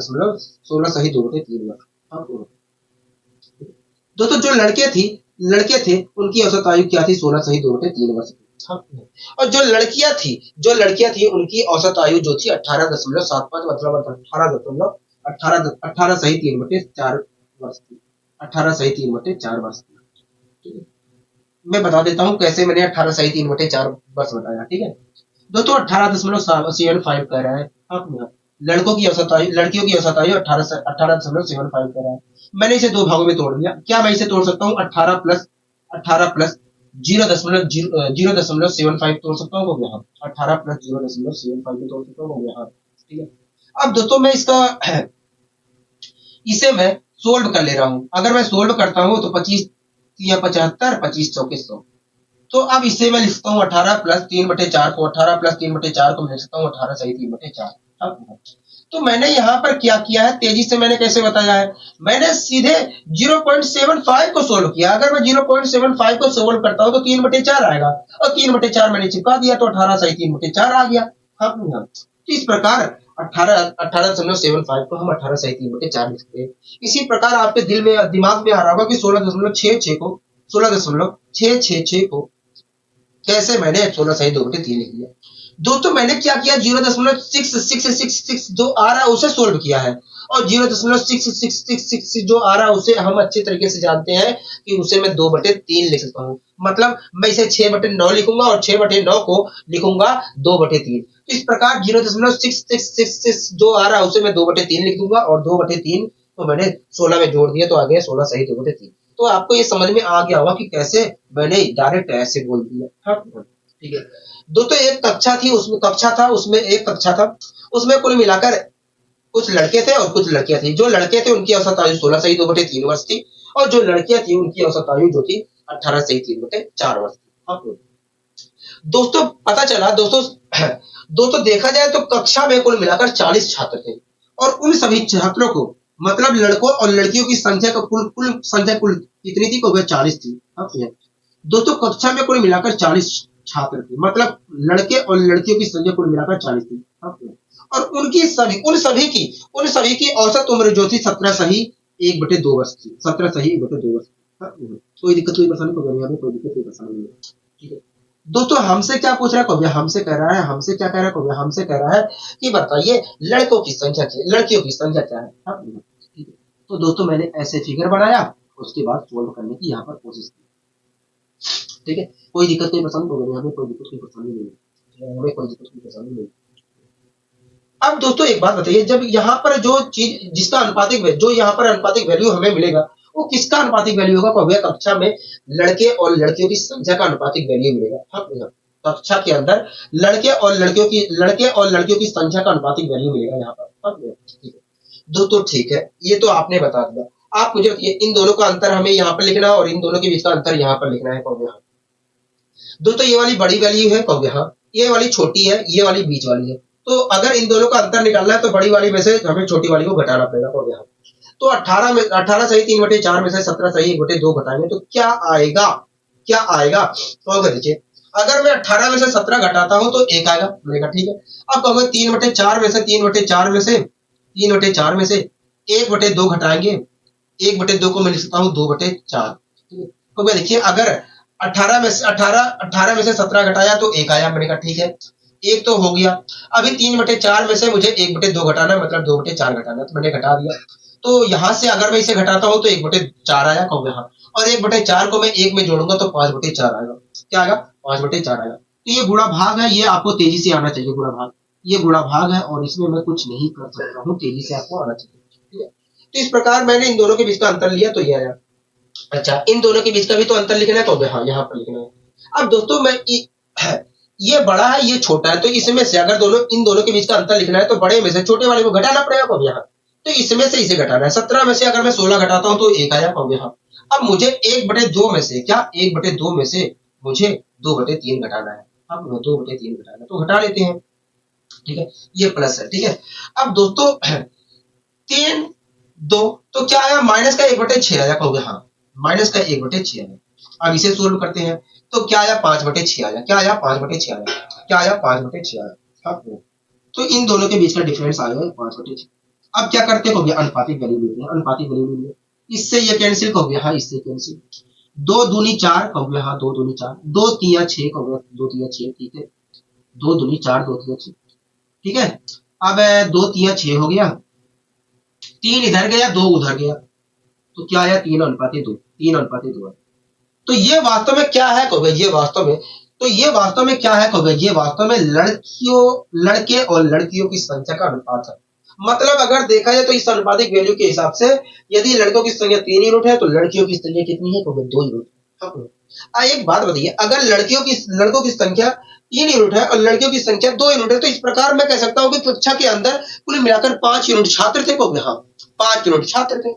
सही 2 बटे 3 वर्ष। हाँ। दोस्तों जो लड़के थे उनकी औसत आयु क्या थी? 16 सही 2 बटे 3 वर्ष। हाँ। और जो लड़कियां थी उनकी औसत आयु जो थी 18.75 मतलब 18 सही 3 बटे 4 वर्ष थी। 18 सही 3 बटे 4 वर्ष थी। ठीक है, मैं बता देता हूँ कैसे मैंने 18 सही 3 बटे 4 वर्ष बताया। ठीक है दोस्तों, 18.75 कह रहा है। हाँ। लड़कियों की औसत आयु 18.75 कह रहा है। मैंने इसे दो भागों में तोड़ दिया। क्या मैं इसे तोड़ सकता हूँ? 18 प्लस 0.75 तोड़ सकता हूँ, हो गया। हाँ 18 प्लस 0.75 में तोड़ सकता हूँ, हो गया। हाँ ठीक है, अब दोस्तों मैं इसे मैं सोल्व कर ले रहा हूँ। अगर मैं सोल्व करता हूँ तो 25 या 75, 25 चौके 100। तो अब इसे मैं लिखता हूँ 18 प्लस 3 बटे 4 को, 18 प्लस 3 बटे 4 को मैं लिख सकता हूँ 18 सही 3 बटे 4। अब तो मैंने यहाँ पर क्या किया है, तेजी से मैंने कैसे बताया है, मैंने सीधे 0.75 को सोल्व किया। अगर मैं 0.75 को सोल्व करता हूँ तो 3/4 आएगा, और 3/4 मैंने चिपका दिया तो 18 सही 3/4 आ गया। हाँ तो इस प्रकार 18.75 को हम 18 सही 3/4 लिखते हैं। इसी प्रकार आपके दिमाग में आ रहा होगा कि 16.666 को कैसे मैंने 16 सही 2/3 लिख लिया। दोस्तों मैंने क्या किया, 0.6666 जो आ रहा है उसे सोल्व किया है, और 0.6666 जो आ रहा है उसे हम अच्छे तरीके से जानते हैं कि उसे मैं 2/3 लिख सकता हूँ। मतलब मैं इसे 6/9 लिखूंगा और 6/9 को लिखूंगा 2/3। तो इस प्रकार 0.6666 जो आ रहा है उसे मैं 2/3 लिख दूंगा, और 2/3 तो मैंने 16 में जोड़ दिया तो आ गया 16 सही 2/3। तो आपको ये समझ में आ गया होगा कि कैसे मैंने डायरेक्ट ऐसे बोल दिया। हाँ ठीक है दोस्तों, एक कक्षा था उसमें कुल मिलाकर कुछ लड़के थे और कुछ लड़कियां थी। जो लड़के थे उनकी औसत आयु 16 सही 2/3 वर्ष थी, और जो लड़कियां थी उनकी औसत आयु जो थी 18 सही 3/4 वर्ष थी। हाँ दोस्तों पता चला दोस्तों देखा जाए तो कक्षा में कुल मिलाकर 40 छात्र थे, और उन सभी छात्रों को मतलब लड़कों और लड़कियों की संख्या का कुल संख्या कुल कितनी थी? 40 थी। हाँ दोस्तों कक्षा में कुल मिलाकर 40 छात्र थे, मतलब लड़के और लड़कियों की संख्या कुल मिलाकर 40 थी। हाँ और उन सभी की औसत उम्र जो थी 17 सही 1/2 वर्ष थी। 17 सही 1/2 वर्ष। हाँ, कोई दिक्कत कोई परेशानी कोई दिक्कत कोई परेशानी नहीं है। ठीक है दोस्तों, हमसे क्या पूछ रहा है कव्या? हमसे कह रहा है, हमसे क्या कह रहा है कव्या? हमसे कह रहा है कि बताइए लड़कों की संख्या क्या है, लड़कियों की संख्या क्या है। हाँ, ठीक है तो दोस्तों मैंने ऐसे फिगर बनाया, उसके बाद सोल्व करने की यहाँ पर कोशिश की। ठीक है, कोई दिक्कत कोई परेशानी नहीं, हमें कोई दिक्कत कोई परेशानी नहीं है, हमें कोई दिक्कत कोई परेशानी नहीं। अब दोस्तों एक बात बताइए, जब यहाँ पर जो चीज जिसका जो यहाँ पर अनुपातिक वैल्यू हमें मिलेगा वो किसका अनुपातिक वैल्यू होगा? कव्या कक्षा में लड़के और लड़कियों की संख्या का अनुपातिक वैल्यू मिलेगा। हाँ कक्षा के अंदर लड़के और लड़कियों की संख्या का अनुपातिक वैल्यू मिलेगा यहाँ पर। हाँ ठीक है दोस्तों, ठीक है ये तो आपने बता दिया। आप मुझे इन दोनों का अंतर हमें यहाँ पर लिखना है और इन दोनों के बीच का अंतर यहाँ पर लिखना है कव्या। दोस्तों ये वाली बड़ी वैल्यू है कव्या, ये वाली छोटी है, ये वाली बीच वाली है। तो अगर इन दोनों का अंतर निकालना है तो बड़ी वाली में से हमें छोटी वाली को घटाना पड़ेगा कव्या। तो 18 सही 3/4 में से 17 सही 1/2 घटाएंगे तो क्या आएगा? तो देखिए, अगर मैं 18 में से 17 घटाता हूं तो 1 आएगा, मैंने कहा ठीक है। अब कहोगे 3/4 में से 1/2 घटाएंगे, 1/2 को मैं लिख सकता हूँ 2/4। तो मैं देखिए, अगर 18 में से 17 घटाया तो 1 आया, मैंने कहा ठीक है, 1 तो हो गया। अभी 3/4 में से मुझे 1/2 घटाना है, मतलब 2/4 घटाना है, तो मैंने घटा दिया। तो यहाँ से अगर मैं इसे घटाता हूँ तो 1/4 आया कव्या, और 1/4 को मैं 1 में जोड़ूंगा तो 5/4 आएगा। क्या आएगा? 5/4 आएगा। तो ये गुणा भाग है, ये आपको तेजी से आना चाहिए गुणा भाग। ये गुणा भाग है और इसमें मैं कुछ नहीं कर सकता हूँ, तेजी से आपको आना चाहिए। ठीक है, तो इस प्रकार मैंने इन दोनों के बीच का अंतर लिया तो ये आया। अच्छा, इन दोनों के बीच का भी तो अंतर लिखना है तो हाँ यहाँ पर लिखना है। अब दोस्तों मैं ये बड़ा है ये छोटा है, तो इसमें से अगर इन दोनों के बीच का अंतर लिखना है तो बड़े में से छोटे वाले को घटाना पड़ेगा कब यहाँ। तो इसमें से इसे घटाना है। 17 में से अगर मैं 16 घटाता हूं तो 1 आया, हो गया। हाँ, अब मुझे 1/2 में से क्या 1/2 में से मुझे 2/3 घटाना है। अब 2/3 घटाना है तो घटा लेते हैं, ठीक है। ये प्लस है, ठीक है। अब दोस्तों 3 2 तो क्या आया, माइनस का 1/6 आया, हो गया। हाँ, माइनस का 1/6 आया। अब इसे सोल्व करते हैं तो क्या आया, 5/6 आया। क्या आया, 5/6 आया। क्या आया, 5/6 आया। हाँ, तो इन दोनों के बीच का डिफरेंस आया 5/6। अब क्या करते हो गया, अनुपातिक वैल्यू लेते हैं, अनुपातिक वैल्यू ले लिया। इससे ये कैंसिल हो गया, हाँ इससे कैंसिल। 2 दूनी 4 हो गया, हाँ 2 दूनी 4, 2 तिया 6 हो गया, 2 तिया 6, ठीक है। 2 दूनी 4, 2 तिया 6, ठीक है। अब 2 तिया 6 हो गया, 3 इधर गया, 2 उधर गया, तो क्या आया, 3:2, 3:2 है। तो ये वास्तव में क्या है, कहोगे ये वास्तव में, तो ये वास्तव में क्या है, कहोगे ये वास्तव में लड़के और लड़कियों की संख्या का अनुपात है। मतलब अगर देखा जाए तो इस अनुपातिक वैल्यू के हिसाब से यदि लड़कों की संख्या 3 यूनिट है तो लड़कियों की संख्या कितनी है, कहोगे 2 यूनिट। एक बात बताइए, अगर लड़कों की संख्या 3 यूनिट है और लड़कियों की संख्या 2 यूनिट है तो इस प्रकार मैं कह सकता हूं कि कक्षा के अंदर कुल मिलाकर 5 यूनिट छात्र थे, कहोगे हाँ 5 यूनिट छात्र थे।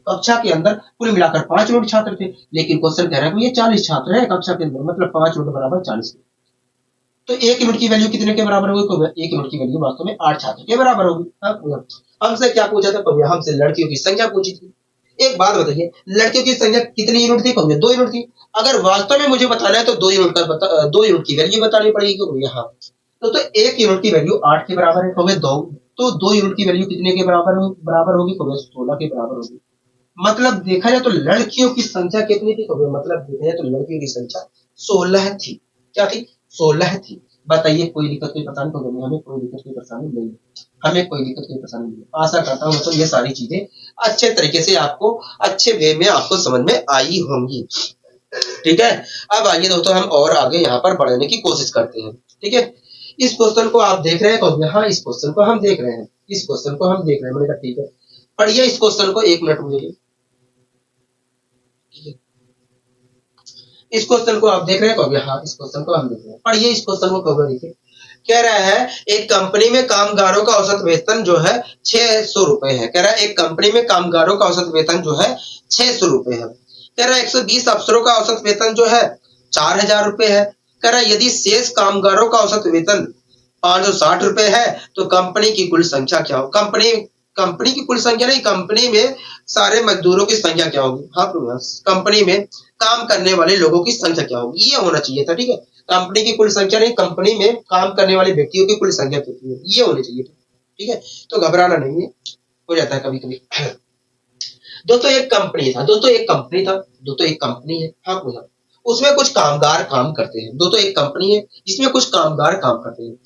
कक्षा के अंदर कुल मिलाकर 5 यूनिट छात्र थे, लेकिन क्वेश्चन कह रहा है कि ये 40 छात्र है कक्षा के अंदर, मतलब 5 यूनिट बराबर 40। तो 1 यूनिट की वैल्यू कितने के बराबर होगी, 1 यूनिट की वैल्यू वास्तव में 8 छात्र के बराबर होगी। हमसे क्या पूछा था, हमसे लड़कियों की संख्या पूछी थी। एक बात बताइए, लड़कियों की संख्या कितनी यूनिट थी, 2 यूनिट थी। अगर वास्तव में मुझे बताना है तो 2 यूनिट की वैल्यू बतानी पड़ेगी, यहाँ तो 1 यूनिट की वैल्यू 8 के बराबर है, 2 तो 2 यूनिट की वैल्यू कितने के बराबर होगी, 16 के बराबर होगी। मतलब देखा जाए तो लड़कियों की संख्या कितनी थी, मतलब देखा जाए तो लड़कियों की संख्या 16 थी। क्या थी, 16 थी। बताइए कोई दिक्कत कोई परेशानी तो नहीं, हमें कोई दिक्कत कोई परेशानी नहीं है, हमें कोई दिक्कत कोई परेशानी नहीं है। आशा करता हूँ तो ये सारी चीजें अच्छे तरीके से आपको अच्छे वे में आपको समझ में आई होंगी, ठीक है। अब आइए दोस्तों हम और आगे यहाँ पर बढ़ने की कोशिश करते हैं, ठीक है। इस क्वेश्चन को आप देख रहे हैं, तो यहाँ इस क्वेश्चन को हम देख रहे हैं, इस क्वेश्चन को हम देख रहे हैं, मैंने कहा ठीक है। पढ़िए इस क्वेश्चन को 1 मिनट मुझे, इस क्वेश्चन को आप देख रहे हैं, हाँ इस क्वेश्चन को हम देख रहे हैं। पढ़िए इस क्वेश्चन को, कहोगे देखिए कह रहा है एक कंपनी में कामगारों का औसत वेतन जो है 600 रुपए है। कह रहा है एक कंपनी में कामगारों का औसत वेतन जो है 600 रुपए है। कह रहा है 120 अफसरों का औसत वेतन जो है 4000 रुपए है। कह रहा है यदि शेष कामगारों का औसत वेतन 560 रुपए है तो कंपनी की कुल संख्या क्या हो, कंपनी की कुल संख्या नहीं, कंपनी में सारे मजदूरों की संख्या क्या होगी। हाँ, कंपनी में काम करने वाले लोगों की संख्या क्या होगी, ये होना चाहिए था, ठीक है। कंपनी की कुल संख्या नहीं, कंपनी में काम करने वाले व्यक्तियों की कुल संख्या कितनी है, ये होनी चाहिए, ठीक है। तो घबराना नहीं है, हो जाता है कभी कभी। दोस्तों एक कंपनी था, दोस्तों एक कंपनी है, हाँ बोला, उसमें कुछ कामगार काम करते हैं। दोस्तों एक कंपनी है जिसमें कुछ कामगार काम करते हैं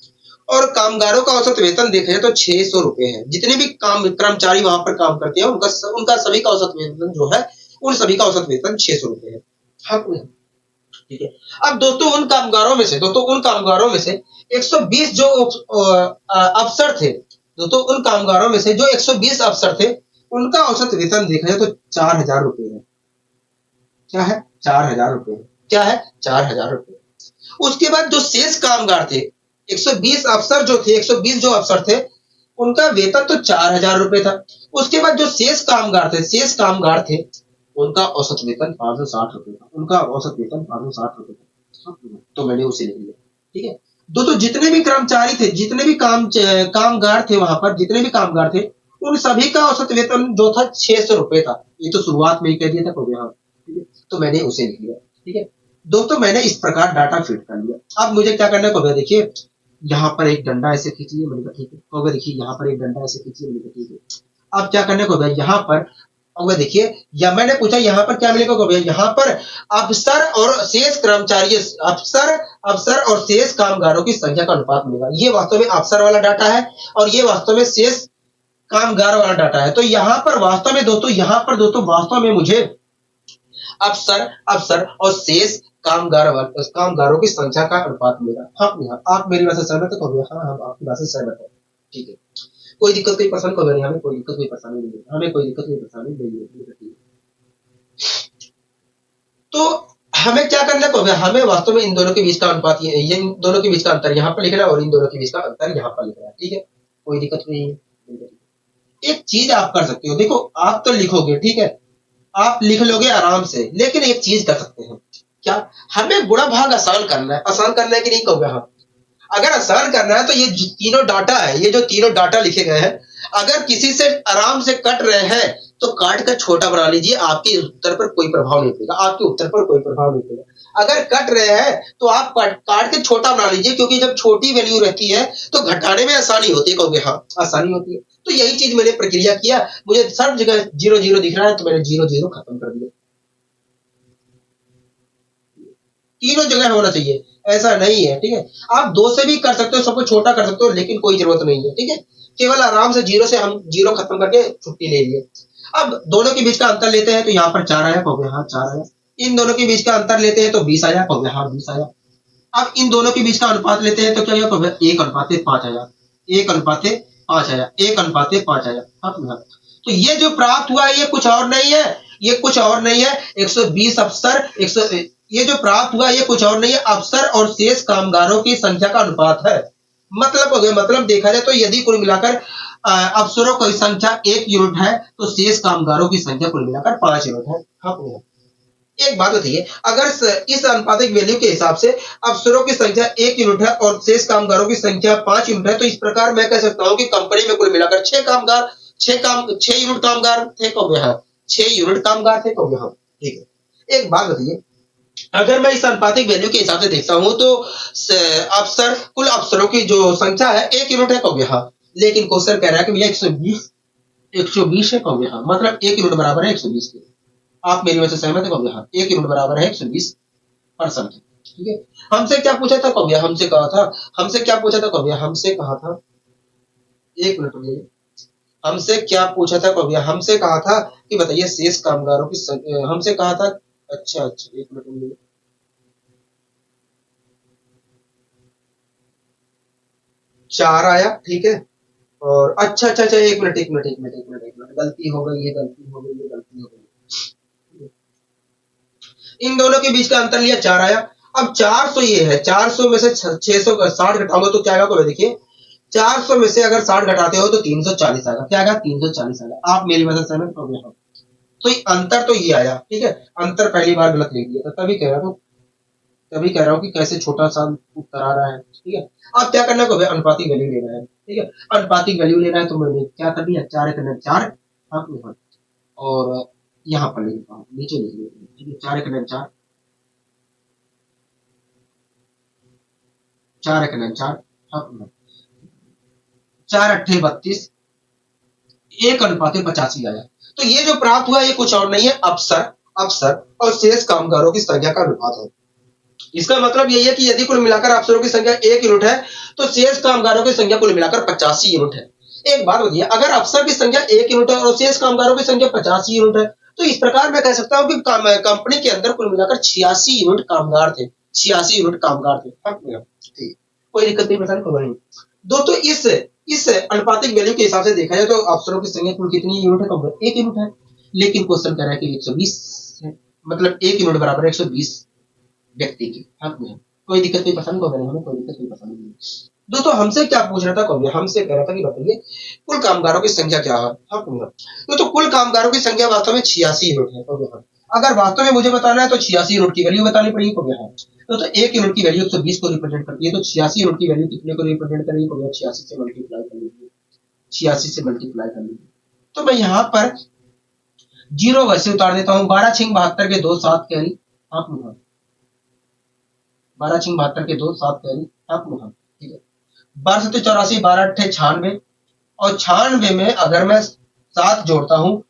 और कामगारों का औसत वेतन देखा जाए तो 600 रुपए है। जितने भी काम कर्मचारी वहां पर काम करते हैं उनका सभी का औसत वेतन जो है, उन सभी का औसत वेतन 600 रुपए है, हाँ ठीक है। अब दोस्तों उन कामगारों में से 120 जो अफसर थे, दोस्तों उन कामगारों में से जो 120 अफसर थे उनका औसत वेतन देखा जाए तो 4000 रुपए है। क्या है, 4000 रुपए, क्या है, 4000 रुपए। उसके बाद जो शेष कामगार थे, 120 अफसर जो थे, 120 जो अफसर थे उनका वेतन तो 4000 रुपए था। उसके बाद जो शेष कामगार थे उनका औसत वेतन 560 रुपए था, उनका औसत वेतन 560 रुपए था। तो मैंने उसे लिख लिया, ठीक है। दोस्तों जितने भी कर्मचारी थे, जितने भी कामगार थे वहां पर, जितने भी कामगार थे उन सभी का औसत वेतन जो था 600 रुपए था। ये तो शुरुआत में ही कह दिया था, ठीक है। तो मैंने उसे लिख लिया, ठीक है। दोस्तों मैंने इस प्रकार डाटा फिट कर लिया। अब मुझे क्या करना है, देखिए यहाँ पर एक डंडा ऐसे खींचिए, मैंने कहा ठीक है। देखिए यहाँ पर एक डंडा ऐसे खींचिए, मैंने कहा ठीक है। अब क्या करने को, यहाँ पर देखिए, या मैंने पूछा यहाँ पर क्या मिलेगा, यहाँ पर अफसर और शेष कर्मचारी, अफसर और शेष कामगारों की संख्या का अनुपात मिलेगा। ये वास्तव में अफसर वाला डाटा है और ये वास्तव में शेष कामगार वाला डाटा है। तो यहाँ पर वास्तव में दोस्तों वास्तव में मुझे अफसर और शेष कामगारों की संख्या का अनुपात मिलेगा। हाँ, आप मेरी बात से सहमत हो? हाँ, हम आपकी बात से सहमत है, ठीक है। कोई दिक्कत कोई परेशानी को नहीं, हमें कोई दिक्कत कोई परेशानी नहीं है, हमें कोई दिक्कत कोई परेशानी नहीं है। तो हमें क्या करना है, हमें वास्तव में इन दोनों के बीच का अनुपात, ये इन दोनों के बीच का अंतर यहाँ पर लिखना है और इन दोनों के बीच का अंतर यहाँ पर लिखना है, ठीक है। कोई दिक्कत नहीं है। एक चीज आप कर सकते हो, देखो आप तो लिखोगे, ठीक है, आप लिख लोगे आराम से, लेकिन एक चीज कर सकते हैं, क्या, हमें गुणा भाग आसान करना है कि नहीं कहोगे, हाँ, अगर आसान करना है तो ये तीनों डाटा है, ये जो तीनों डाटा लिखे गए हैं, अगर किसी से आराम से कट रहे हैं तो काट कर छोटा बना लीजिए, आपके उत्तर पर कोई प्रभाव नहीं पड़ेगा, आपके उत्तर पर कोई प्रभाव नहीं पड़ेगा। अगर कट रहे हैं तो आप काट के छोटा बना लीजिए, क्योंकि जब छोटी वैल्यू रहती है तो घटाने में आसानी होती है, कहोगे हाँ आसानी होती है। तो यही चीज मैंने प्रक्रिया किया, मुझे सब जगह 0 0 दिख रहा है तो मैंने 0 0 खत्म कर दिया। तीनों जगह होना चाहिए, ऐसा नहीं है, ठीक है। आप दो से भी कर सकते हो, सबको छोटा कर सकते हो, लेकिन कोई जरूरत नहीं है, ठीक है। केवल आराम से 0 से हम 0 खत्म करके छुट्टी ले लिए। अब दोनों के बीच का अंतर लेते हैं तो यहाँ पर 4 आया, हो गया, हाँ 4 आया। इन दोनों के बीच का अंतर लेते हैं तो 20 आया, हो गया, हाँ 20 आया। अब इन दोनों के बीच का अनुपात लेते हैं तो क्या हो गया, 1:5 आया, 1:5 आया, 1:5 आया। तो ये जो प्राप्त हुआ ये कुछ और नहीं है, ये कुछ और नहीं है, 120 अफसर 100, ये जो प्राप्त हुआ ये कुछ और नहीं है, अफसर और शेष कामगारों की संख्या का अनुपात है। मतलब हो गया, मतलब देखा जाए तो यदि कुल मिलाकर अफसरों की संख्या 1 यूनिट है तो शेष कामगारों की संख्या कुल मिलाकर 5 यूनिट है। हाँ, एक बात बताइए, अगर इस अनुपातिक वैल्यू के हिसाब से अफसरों की संख्या 1 यूनिट है और शेष कामगारों की संख्या 5 यूनिट है, तो इस प्रकार मैं कह सकता हूं कि कंपनी में कुल मिलाकर 6 यूनिट कामगार थे, कहोगे हाँ 6 यूनिट कामगार थे, कहोगे हाँ, ठीक है। एक बात बताइए, अगर मैं इस अनुपातिक वैल्यू के हिसाब से देखता हूं तो अफसर, कुल अफसरों की जो संख्या है 1 यूनिट है, कहोगे हाँ, लेकिन क्वेश्चन कह रहा है कि भैया 120 है, कहोगे हाँ, मतलब 1 यूनिट बराबर है 120 के। आप मेरी वजह से सहमत है, कहोगे हाँ, 1 यूनिट बराबर है 120%, ठीक है। हमसे क्या पूछा था, कहोगे हमसे कहा था, हमसे क्या पूछा था, कहोगे हमसे कहा था, 1 मिनट, हमसे क्या पूछा था, कहोगे हमसे कहा था कि बताइए शेष कामगारों की हमसे कहा था, अच्छा अच्छा 1 मिनट, 4 आया, ठीक है। और अच्छा अच्छा अच्छा 1 मिनट, गलती हो गई, ये गलती हो गई, ये गलती हो गई। इन दोनों के बीच का अंतर लिया, 4 आया। अब 400 ये है, 400 में से 660 घटाऊंगा तो क्या आएगा, देखिए 400 में से अगर 60 घटाते हो तो 340 आएगा, क्या आएगा, 340 आएगा। आप मेरी मदद सहमत हो गए, तो अंतर तो ये आया, ठीक है। अंतर पहली बार गलत लिख दिया था, तभी कह रहा हूँ कि कैसे छोटा सा उत्तर आ रहा है, ठीक है। अब क्या करना है, अनुपातिक वैल्यू लेना है, ठीक है। अनुपातिक वैल्यू लेना है तो मैंने क्या कर दिया, 4 और यहाँ पर लिख देता हूँ, नीचे लिख देता हूँ, ठीक है। 4 4 4 4 4 4 8 32, 1:85 आया। तो ये जो प्राप्त हुआ ये कुछ और नहीं है, अफसर अफसर और शेष कामगारों की संख्या का अनुपात है। इसका मतलब यही है कि यदि कुल मिलाकर अफसरों की संख्या 1 यूनिट है तो शेष कामगारों की संख्या कुल मिलाकर 85 यूनिट है। एक बात बताइए, अगर अफसर की संख्या 1 यूनिट है और शेष कामगारों की संख्या 85 यूनिट है, तो इस प्रकार मैं कह सकता हूं कि कंपनी के अंदर कुल मिलाकर 86 यूनिट कामगार थे, 86 यूनिट कामगार थे। ठीक, कोई दिक्कत नहीं, परेशानी कोई नहीं। दोस्तों इस अनुपातिक वैल्यू के हिसाब से देखा जाए तो अफसरों की संख्या कुल कितनी यूनिट है, 1 यूनिट है, लेकिन क्वेश्चन कह रहा है कि 120 है, मतलब 1 यूनिट बराबर है 120 व्यक्ति की हक में। कोई दिक्कत कोई पसंद को हमें कोई दिक्कत कोई पसंद नहीं। दोस्तों हमसे क्या पूछ रहा था, कौन हमसे कह रहा था कि बताइए कुल कामगारों की संख्या क्या है, हक में। तो कुल कामगारों की संख्या वास्तव में 86 यूनिट है, तो अगर वास्तव में मुझे बताना है तो 86 यूनिट की वैल्यू बतानी पड़ेगी, को यहाँ तो 1 यूनिट की वैल्यू 120 को रिप्रेजेंट करती है, तो 86 यूनिट की वैल्यू कितने को रिप्रेजेंट करेगी, को 86 से मल्टीप्लाई कर लीजिए, 86 से मल्टीप्लाई कर लीजिए। तो मैं यहाँ पर 0 वैसे उतार देता हूँ, 12 6 72 के 2 7 कैरी, हाँ 12 6 72 के 2 7 कैरी, हाँ ठीक है। 12 7 84, 12 8 96, और 96 में अगर मैं 7 जोड़ता हूँ,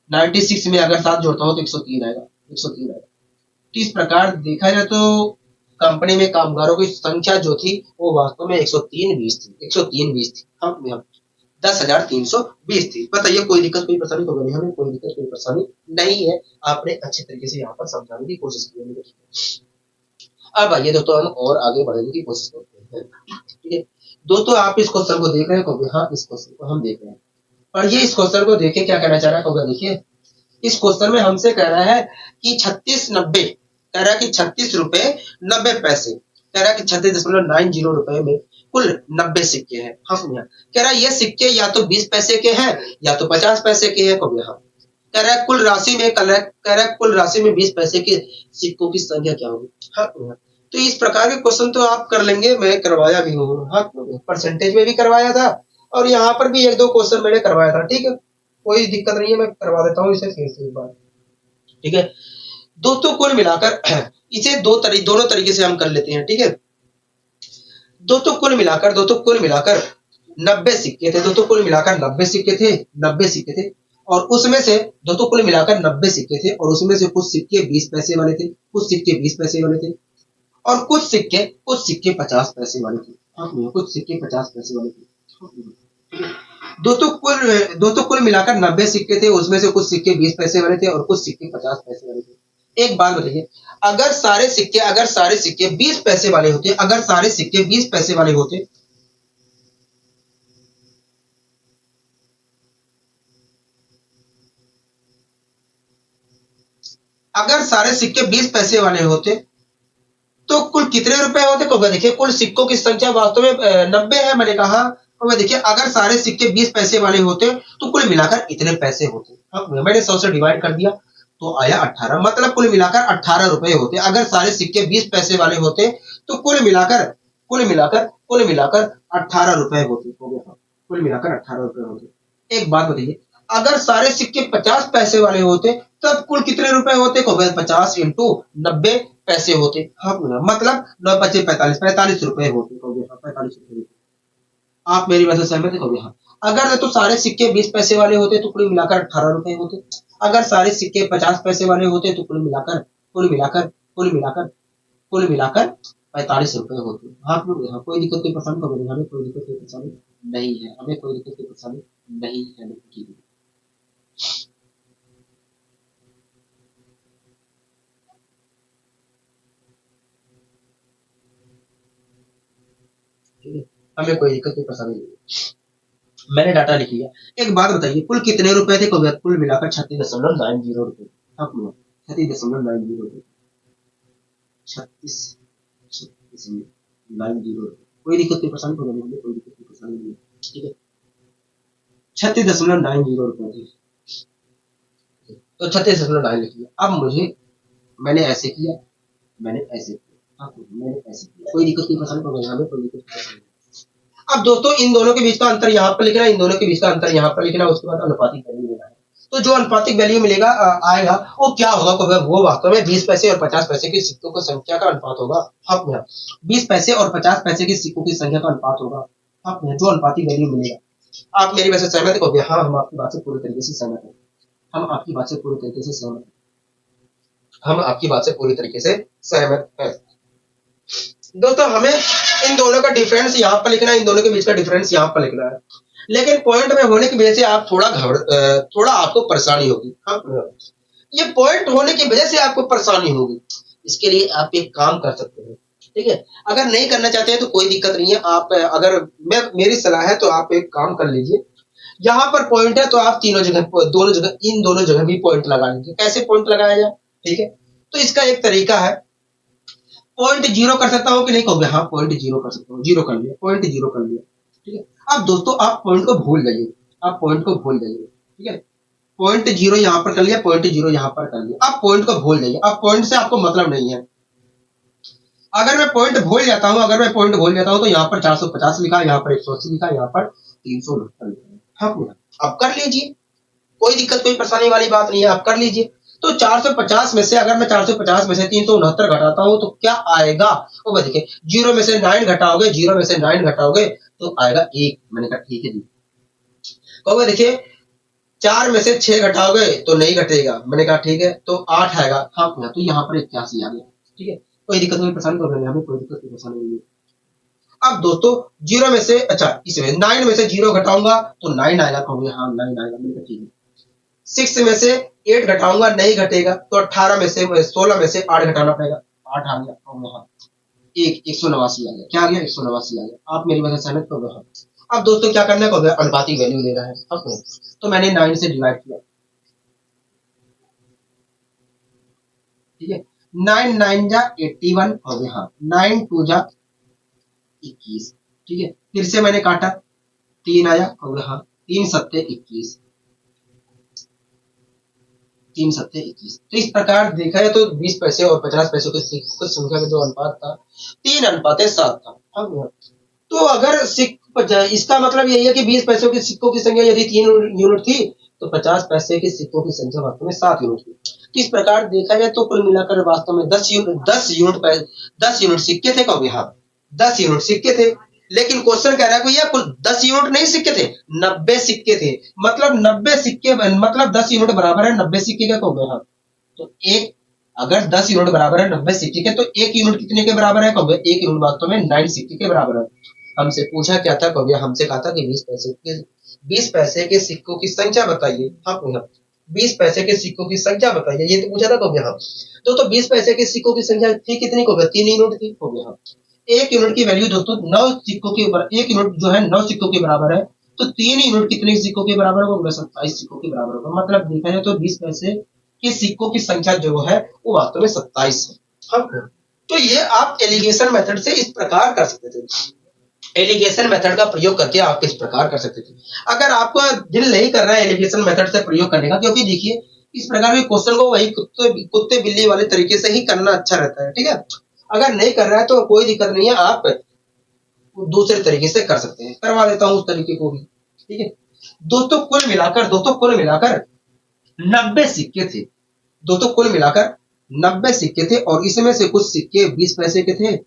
96 में अगर 7 जोड़ता हूँ तो 103 आएगा, 103 आएगा। तो इस प्रकार देखा जाए तो कंपनी में कामगारों की संख्या जो थी वो वास्तव में 103 थी, 103 थी, हम 10,320 थी। बताइए कोई दिक्कत कोई परेशानी तो नहीं, हमें कोई दिक्कत कोई परेशानी नहीं है, आपने अच्छे तरीके से यहाँ पर समझाने की कोशिश की। अब आइए दोस्तों हम और आगे बढ़ने की कोशिश करते हैं, ठीक है। दोस्तों आप इस क्वेश्चन को देख रहे हैं, हाँ इस क्वेश्चन को हम देख रहे हैं, और ये इस क्वेश्चन को देखे क्या कहना चाह रहा है, देखिए इस क्वेश्चन में हमसे कह रहा है कि 3690, कह रहा है कि 36 रुपए 90 पैसे, कह रहा है कि 36.90 रुपए में कुल 90 सिक्के हैं। हाँ भैया, कह रहा है ये सिक्के या तो 20 पैसे के हैं या तो 50 पैसे के हैं। कहो हाँ, कह रहा है कुल राशि में कह रहा है कुल राशि में 20 पैसे के सिक्कों की संख्या क्या होगी। हाँ भैया, तो इस प्रकार के क्वेश्चन तो आप कर लेंगे, मैं करवाया भी हूँ। हाँ, परसेंटेज में भी करवाया था और यहाँ पर भी एक दो क्वेश्चन मैंने करवाया था। ठीक है, कोई दिक्कत नहीं है, मैं करवा देता हूँ इसे फिर से एक बार। ठीक है दोस्तों, कुल मिलाकर इसे दोनों तरीके से हम कर लेते हैं। ठीक है दोस्तों, कुल मिलाकर 90 सिक्के थे। दोस्तों कुल मिलाकर 90 सिक्के थे, 90 सिक्के थे। और उसमें से दोस्तों कुल मिलाकर 90 सिक्के थे और उसमें से कुछ सिक्के 20 पैसे वाले थे, कुछ सिक्के 20 पैसे वाले थे और कुछ सिक्के 50 पैसे वाले थे। हाँ भैया, कुछ सिक्के 50 पैसे वाले थे। हाँ भैया। दोस्तों कुल मिलाकर 90 सिक्के थे, उसमें से कुछ सिक्के 20 पैसे वाले थे और कुछ सिक्के 50 पैसे वाले थे। एक बात बताइए, अगर सारे सिक्के 20 पैसे वाले होते, अगर सारे सिक्के 20 पैसे वाले होते, अगर सारे सिक्के 20 पैसे वाले होते तो कुल कितने रुपए होते। को देखिए, कुल सिक्कों की संख्या वास्तव में 90 है, मैंने कहा। और देखिए, अगर सारे सिक्के 20 पैसे वाले होते तो कुल मिलाकर इतने पैसे होते। हाँ, मैंने 100 से डिवाइड कर दिया तो आया 18, मतलब कुल मिलाकर 18 रुपए होते। अगर सारे सिक्के 20 पैसे वाले होते तो कुल मिलाकर 18 रुपए होते। हो गया, कुल मिलाकर 18 रुपए होते। एक बात बताइए, अगर सारे सिक्के 50 पैसे वाले होते तब कुल कितने रुपए होते। 50 इंटू 90 पैसे होते। हाँ, मतलब 9 × 5 = 45, 45 रुपए होते। 45 रुपए होते। आप मेरी बात से सहमत है। हाँ, अगर तो सारे सिक्के 20 पैसे वाले होते तो कुल मिलाकर 18 रुपए होते। अगर सारे सिक्के 50 पैसे वाले होते तो कुल मिलाकर 45 रुपए होते। हाँ, हाँ, कोई दिक्कत कोई परेशानी को हमें कोई दिक्कत कोई परेशानी नहीं है, हमें कोई दिक्कत कोई परेशानी नहीं है। ठीक है, हमें कोई दिक्कत कोई परेशानी नहीं है। मैंने डाटा लिख लिया। एक बात बताइए, कुल कितने रुपए थे। कुल मिलाकर 36.90 रुपए। हाँ, 36.90 रुपए। 36.90 रुपए। कोई दिक्कत कोई परेशानी को हमें कोई दिक्कत कोई परेशानी नहीं है। ठीक है, 36.90 रुपए थे। तो 36.9 लिख लिया। अब मुझे मैंने ऐसे किया, मैंने ऐसे किया। हाँ, मैंने ऐसे किया। कोई दिक्कत की पसंद को हमें कोई दिक्कत की पसंद नहीं। अब दोस्तों, इन दोनों के बीच का अंतर यहाँ पर लिखना, इन दोनों के बीच का अंतर यहाँ पर लिखना, उसके बाद अनुपातिक वैल्यू लेना है। तो जो अनुपातिक वैल्यू मिलेगा आएगा वो क्या होगा। वो वास्तव में 20 पैसे और 50 पैसे की सिक्कों की संख्या का अनुपात होगा। हाँ भैया, 20 पैसे और 50 पैसे की सिक्कों की संख्या का अनुपात होगा। हाँ भैया, जो अनुपातिक वैल्यू मिलेगा। आप मेरी वैसे सहमत हो गया। हाँ, हम आपकी बात से पूरी तरीके से सहमत है। हम आपकी बात से पूरी तरीके से सहमत हैं। हम आपकी बात से पूरी तरीके से सहमत हैं। दोस्तों, हमें इन दोनों का डिफरेंस यहाँ पर लिखना है, इन दोनों के बीच का डिफरेंस यहाँ पर लिखना है। लेकिन पॉइंट में होने की वजह से आप थोड़ा आपको परेशानी होगी। हाँ, ये पॉइंट होने की वजह से आपको परेशानी होगी। इसके लिए आप एक काम कर सकते हैं। ठीक है, अगर नहीं करना चाहते हैं तो कोई दिक्कत नहीं है। आप अगर मेरी सलाह है तो आप एक काम कर लीजिए। यहाँ पर पॉइंट है तो आप दोनों जगह इन दोनों जगह भी पॉइंट लगा लीजिए। कैसे पॉइंट लगाया जाए। ठीक है, तो इसका एक तरीका है, पॉइंट जीरो कर सकता हूँ कि नहीं कहोगे। हाँ, पॉइंट जीरो कर सकता हूँ। जीरो कर लिया, पॉइंट जीरो कर लिया। ठीक है, अब दोस्तों आप पॉइंट को भूल जाइए। आप पॉइंट को भूल जाइए। ठीक है, पॉइंट जीरो यहाँ पर कर लिया, पॉइंट जीरो यहाँ पर कर लिया। आप पॉइंट को भूल जाइए। अब पॉइंट से आपको मतलब नहीं है। अगर मैं पॉइंट भूल जाता हूँ तो यहाँ पर 450 लिखा, यहाँ पर 180 लिखा, यहाँ पर 369 लिखा। हाँ भैया, आप कर लीजिए। कोई दिक्कत कोई परेशानी वाली बात नहीं है, आप कर लीजिए। तो 450 में से अगर मैं 450 में से 369 घटाता हूँ तो क्या आएगा। वो देखिए, जीरो में से 9 घटाओगे तो आएगा 1। मैंने कहा ठीक है जी। कहोगे देखिए, 4 में से 6 घटाओगे तो नहीं घटेगा। मैंने कहा ठीक है, तो 8 आएगा। हाँ भैया, तो यहाँ पर 81 आ गया। ठीक है, कोई दिक्कत कोई परेशानी को हमें कोई दिक्कत कोई परेशानी नहीं है। अब दोस्तों, जीरो में से अच्छा इसमें 9 में से जीरो घटाऊंगा तो 9 आएगा। कहोगे हाँ 9 आएगा। मैंने कहा ठीक है। 6 में से 8 घटाऊंगा, नहीं घटेगा। तो 18 में से 16 में से 8 घटाना पड़ेगा। 8 आ गया। हाँ, 189 आ गया। क्या आ गया, 189 आ गया। आप मेरी वजह से सहमत हो गए। अब दोस्तों क्या करना है, अनुपातिक वैल्यू ले रहा है। अब तो मैंने 9 से डिवाइड किया। ठीक है, 9 9 जा 81 हो गया। हाँ, 9 2 जा 21। ठीक है, फिर से मैंने काटा, 3 आया और हाँ 3 सत्ते 21, 3 सत्ते 21। तो इस प्रकार देखा है तो 20 पैसे और 50 पैसे की सिक्कों की संख्या में जो अनुपात था 3:7 था। अब तो अगर इसका मतलब यही है कि 20 पैसों के सिक्कों की संख्या यदि 3 यूनिट थी तो 50 पैसे के सिक्कों की संख्या वास्तव में 7 यूनिट थी। तो इस प्रकार देखा जाए तो कुल मिलाकर वास्तव में 10 यूनिट सिक्के थे कभी, हाँ 10 यूनिट सिक्के थे। लेकिन क्वेश्चन कह रहा है भैया कुल 10 यूनिट नहीं सिक्के थे, 90 सिक्के थे। मतलब 90 सिक्के, मतलब 10 यूनिट बराबर है 90 सिक्के का कहोगे, हाँ तो एक, अगर 10 यूनिट बराबर है 90 सिक्के के तो एक यूनिट कितने के बराबर है कहोगे, एक यूनिट वास्तव में 9 सिक्के के बराबर है। हमसे पूछा क्या था कहोगे, हमसे कहा था कि 20 पैसे के सिक्कों की संख्या बताइए। हाँ पूछा 20 पैसे के सिक्कों की संख्या बताइए, ये तो पूछा था कहोगे। हाँ तो 20 पैसे के सिक्कों की संख्या थी कितनी कहोगे, 3 यूनिट थी कहोगे। हाँ एक यूनिट की वैल्यू दोस्तों 9 सिक्कों के ऊपर, एक यूनिट जो है 9 सिक्कों के बराबर है, तो 3 यूनिट कितने सिक्कों के बराबर होगा, 27 सिक्कों के बराबर होगा। मतलब देखा जाए तो 20 पैसे के सिक्कों की संख्या जो है वो वास्तव में 27 है। हाँ तो ये आप एलिगेशन मेथड से इस प्रकार कर सकते थे, एलिगेशन मेथड का प्रयोग करके आप इस प्रकार कर सकते थे। अगर आपका दिल नहीं कर रहा है एलिगेशन मेथड से प्रयोग करने का, क्योंकि देखिए इस प्रकार के क्वेश्चन को वही कुत्ते बिल्ली वाले तरीके से ही करना अच्छा रहता है, ठीक है। अगर नहीं कर रहा है तो कोई दिक्कत नहीं है, आप दूसरे तरीके से कर सकते हैं, करवा देता हूं उस तरीके को भी, ठीक है। दोस्तों कुल मिलाकर 90 सिक्के थे, दोस्तों कुल मिलाकर 90 सिक्के थे और इसमें से कुछ सिक्के 20 पैसे के थे।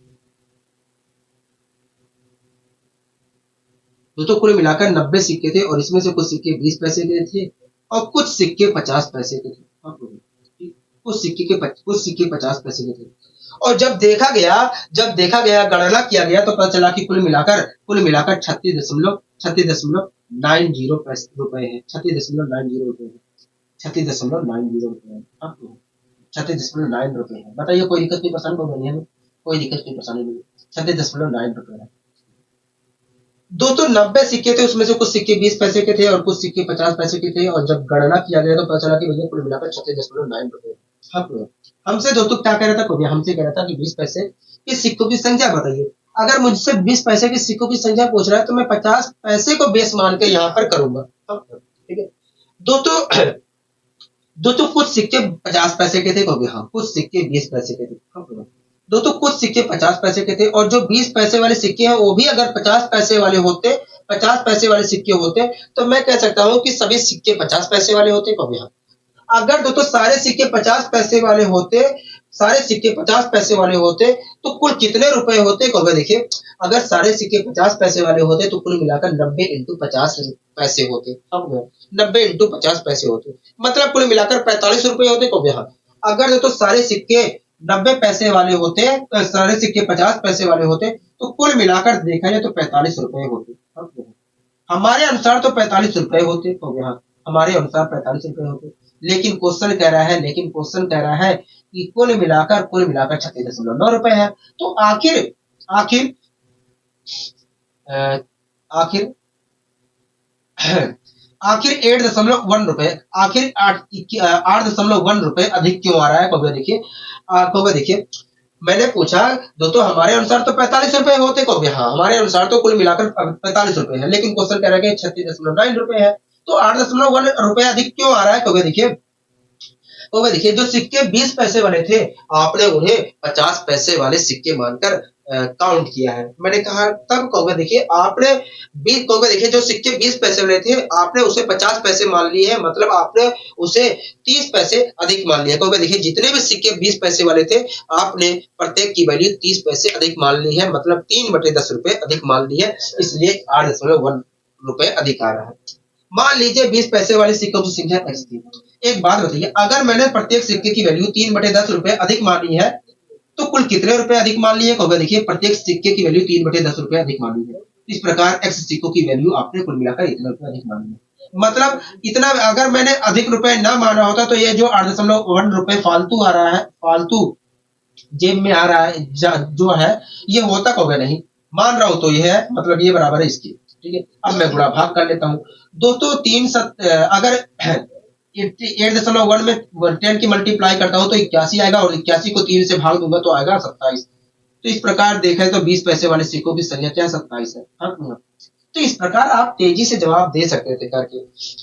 दोस्तों कुल मिलाकर 90 सिक्के थे और इसमें से कुछ सिक्के 20 पैसे के थे और कुछ सिक्के 50 पैसे के थे। कुछ सिक्के 50 पैसे के थे। और जब देखा गया गणना किया गया तो पता चला कि कुल मिलाकर 36.90 रुपए है, 36.90 रुपए है, 36.90 रुपए है, 36.9 रुपए है। बताइए कोई दिक्कत नहीं, परेशानी नहीं है, कोई दिक्कत नहीं, परेशानी नहीं, 36.9 रुपए है। दोस्तों 90 सिक्के थे, उसमें से कुछ सिक्के 20 पैसे के थे और कुछ सिक्के 50 पैसे के थे और जब गणना किया गया तो पता चला कि भैया कुल मिलाकर 36.9 रुपए। हाँ हमसे दोस्तों क्या कह रहा था भैया, हमसे कह रहा था कि 20 पैसे के सिक्कों की संख्या बताइए। अगर मुझसे 20 पैसे के सिक्कों की संख्या पूछ रहा है तो मैं 50 पैसे को बेस मान के यहाँ पर करूंगा, ठीक है। दोस्तों दोस्तों कुछ सिक्के 50 पैसे के थे कहोगे, हाँ कुछ सिक्के 20 पैसे के थे। दोस्तों कुछ सिक्के 50 पैसे के थे और जो 20 पैसे वाले सिक्के हैं वो भी अगर 50 पैसे वाले होते, 50 पैसे वाले सिक्के होते तो मैं कह सकता हूं कि सभी सिक्के 50 पैसे वाले होते कहोगे। हाँ अगर दोस्तों सारे सिक्के 50 पैसे वाले होते, सारे सिक्के 50 पैसे वाले होते तो कुल कितने रुपए होते कहोगे। देखिए अगर सारे सिक्के 50 पैसे वाले होते तो कुल मिलाकर 90 इंटू 50 पैसे होते। अब 90 इंटू 50 पैसे होते, मतलब कुल मिलाकर 45 रुपए होते कहोगे। हाँ अगर दोस्तों सारे सिक्के 90 पैसे वाले होते, सारे सिक्के 50 पैसे वाले होते तो कुल मिलाकर देखा जाए तो 45 रुपए होते। हमारे अनुसार तो 45 रुपए होते कहोगे। हाँ हमारे अनुसार 45 रुपए होते, लेकिन क्वेश्चन कह रहा है कि कुल मिलाकर 36.9 रुपए है। तो आखिर आखिर आखिर आखिर 8.1 रुपए, आखिर 8.1 रुपए अधिक क्यों आ रहा है कहोगे। देखिए कहोगे, देखिए मैंने पूछा दोस्तों हमारे अनुसार तो 45 रुपए होते कहोगे। हाँ हमारे अनुसार तो कुल मिलाकर 45 रुपए है, लेकिन क्वेश्चन कह रहा है कि 36.9 रुपए है, तो 8.1 रुपए अधिक क्यों आ रहा है कहोगे। देखिए जो सिक्के 20 पैसे वाले थे आपने उन्हें 50 पैसे वाले सिक्के मानकर काउंट किया है। मैंने कहा तब कहोगे, देखिए आपने 20 कहोगे, देखिए जो सिक्के 20 पैसे वाले थे आपने उसे 50 पैसे मान लिए हैं, मतलब आपने उसे 30 पैसे अधिक मान लिया। कहोगे देखिए जितने भी सिक्के 20 पैसे वाले थे आपने प्रत्येक की वैल्यू 30 पैसे अधिक मान ली है, मतलब 3/10 रुपए अधिक मान ली है, इसलिए 8.1 रुपए अधिक आ रहा है। मान लीजिए 20 पैसे वाले सिक्कों की संख्या x थी। एक बात बताइए अगर मैंने प्रत्येक सिक्के की वैल्यू 3/10 रुपए अधिक मानी है तो कुल कितने रुपए अधिक मान लिए कहोगे। देखिए प्रत्येक सिक्के की वैल्यू 3/10 रुपए अधिक मान ली है, इस प्रकार x सिक्कों की वैल्यू आपने कुल मिलाकर इतने रुपए अधिक मानी है। मतलब इतना अगर मैंने अधिक रुपए ना माना होता तो ये जो 8.1 रुपए फालतू आ रहा है, फालतू जेब में आ रहा है जो है ये होता कहोगे नहीं। मान रहा हूं तो ये है, मतलब ये बराबर है इसकी, ठीक है। अब मैं गुणा भाग कर लेता हूं दोस्तों, अगर 8.1 में 10 की मल्टीप्लाई करता हूं तो 81 आएगा और 81 को 3 से भाग दूंगा तो आएगा 27। तो इस प्रकार देखा तो 20 पैसे वाले सिक्कों की संख्या क्या 27 है। हाँ कि ना? तो इस प्रकार आप तेजी से जवाब दे सकते थे करके।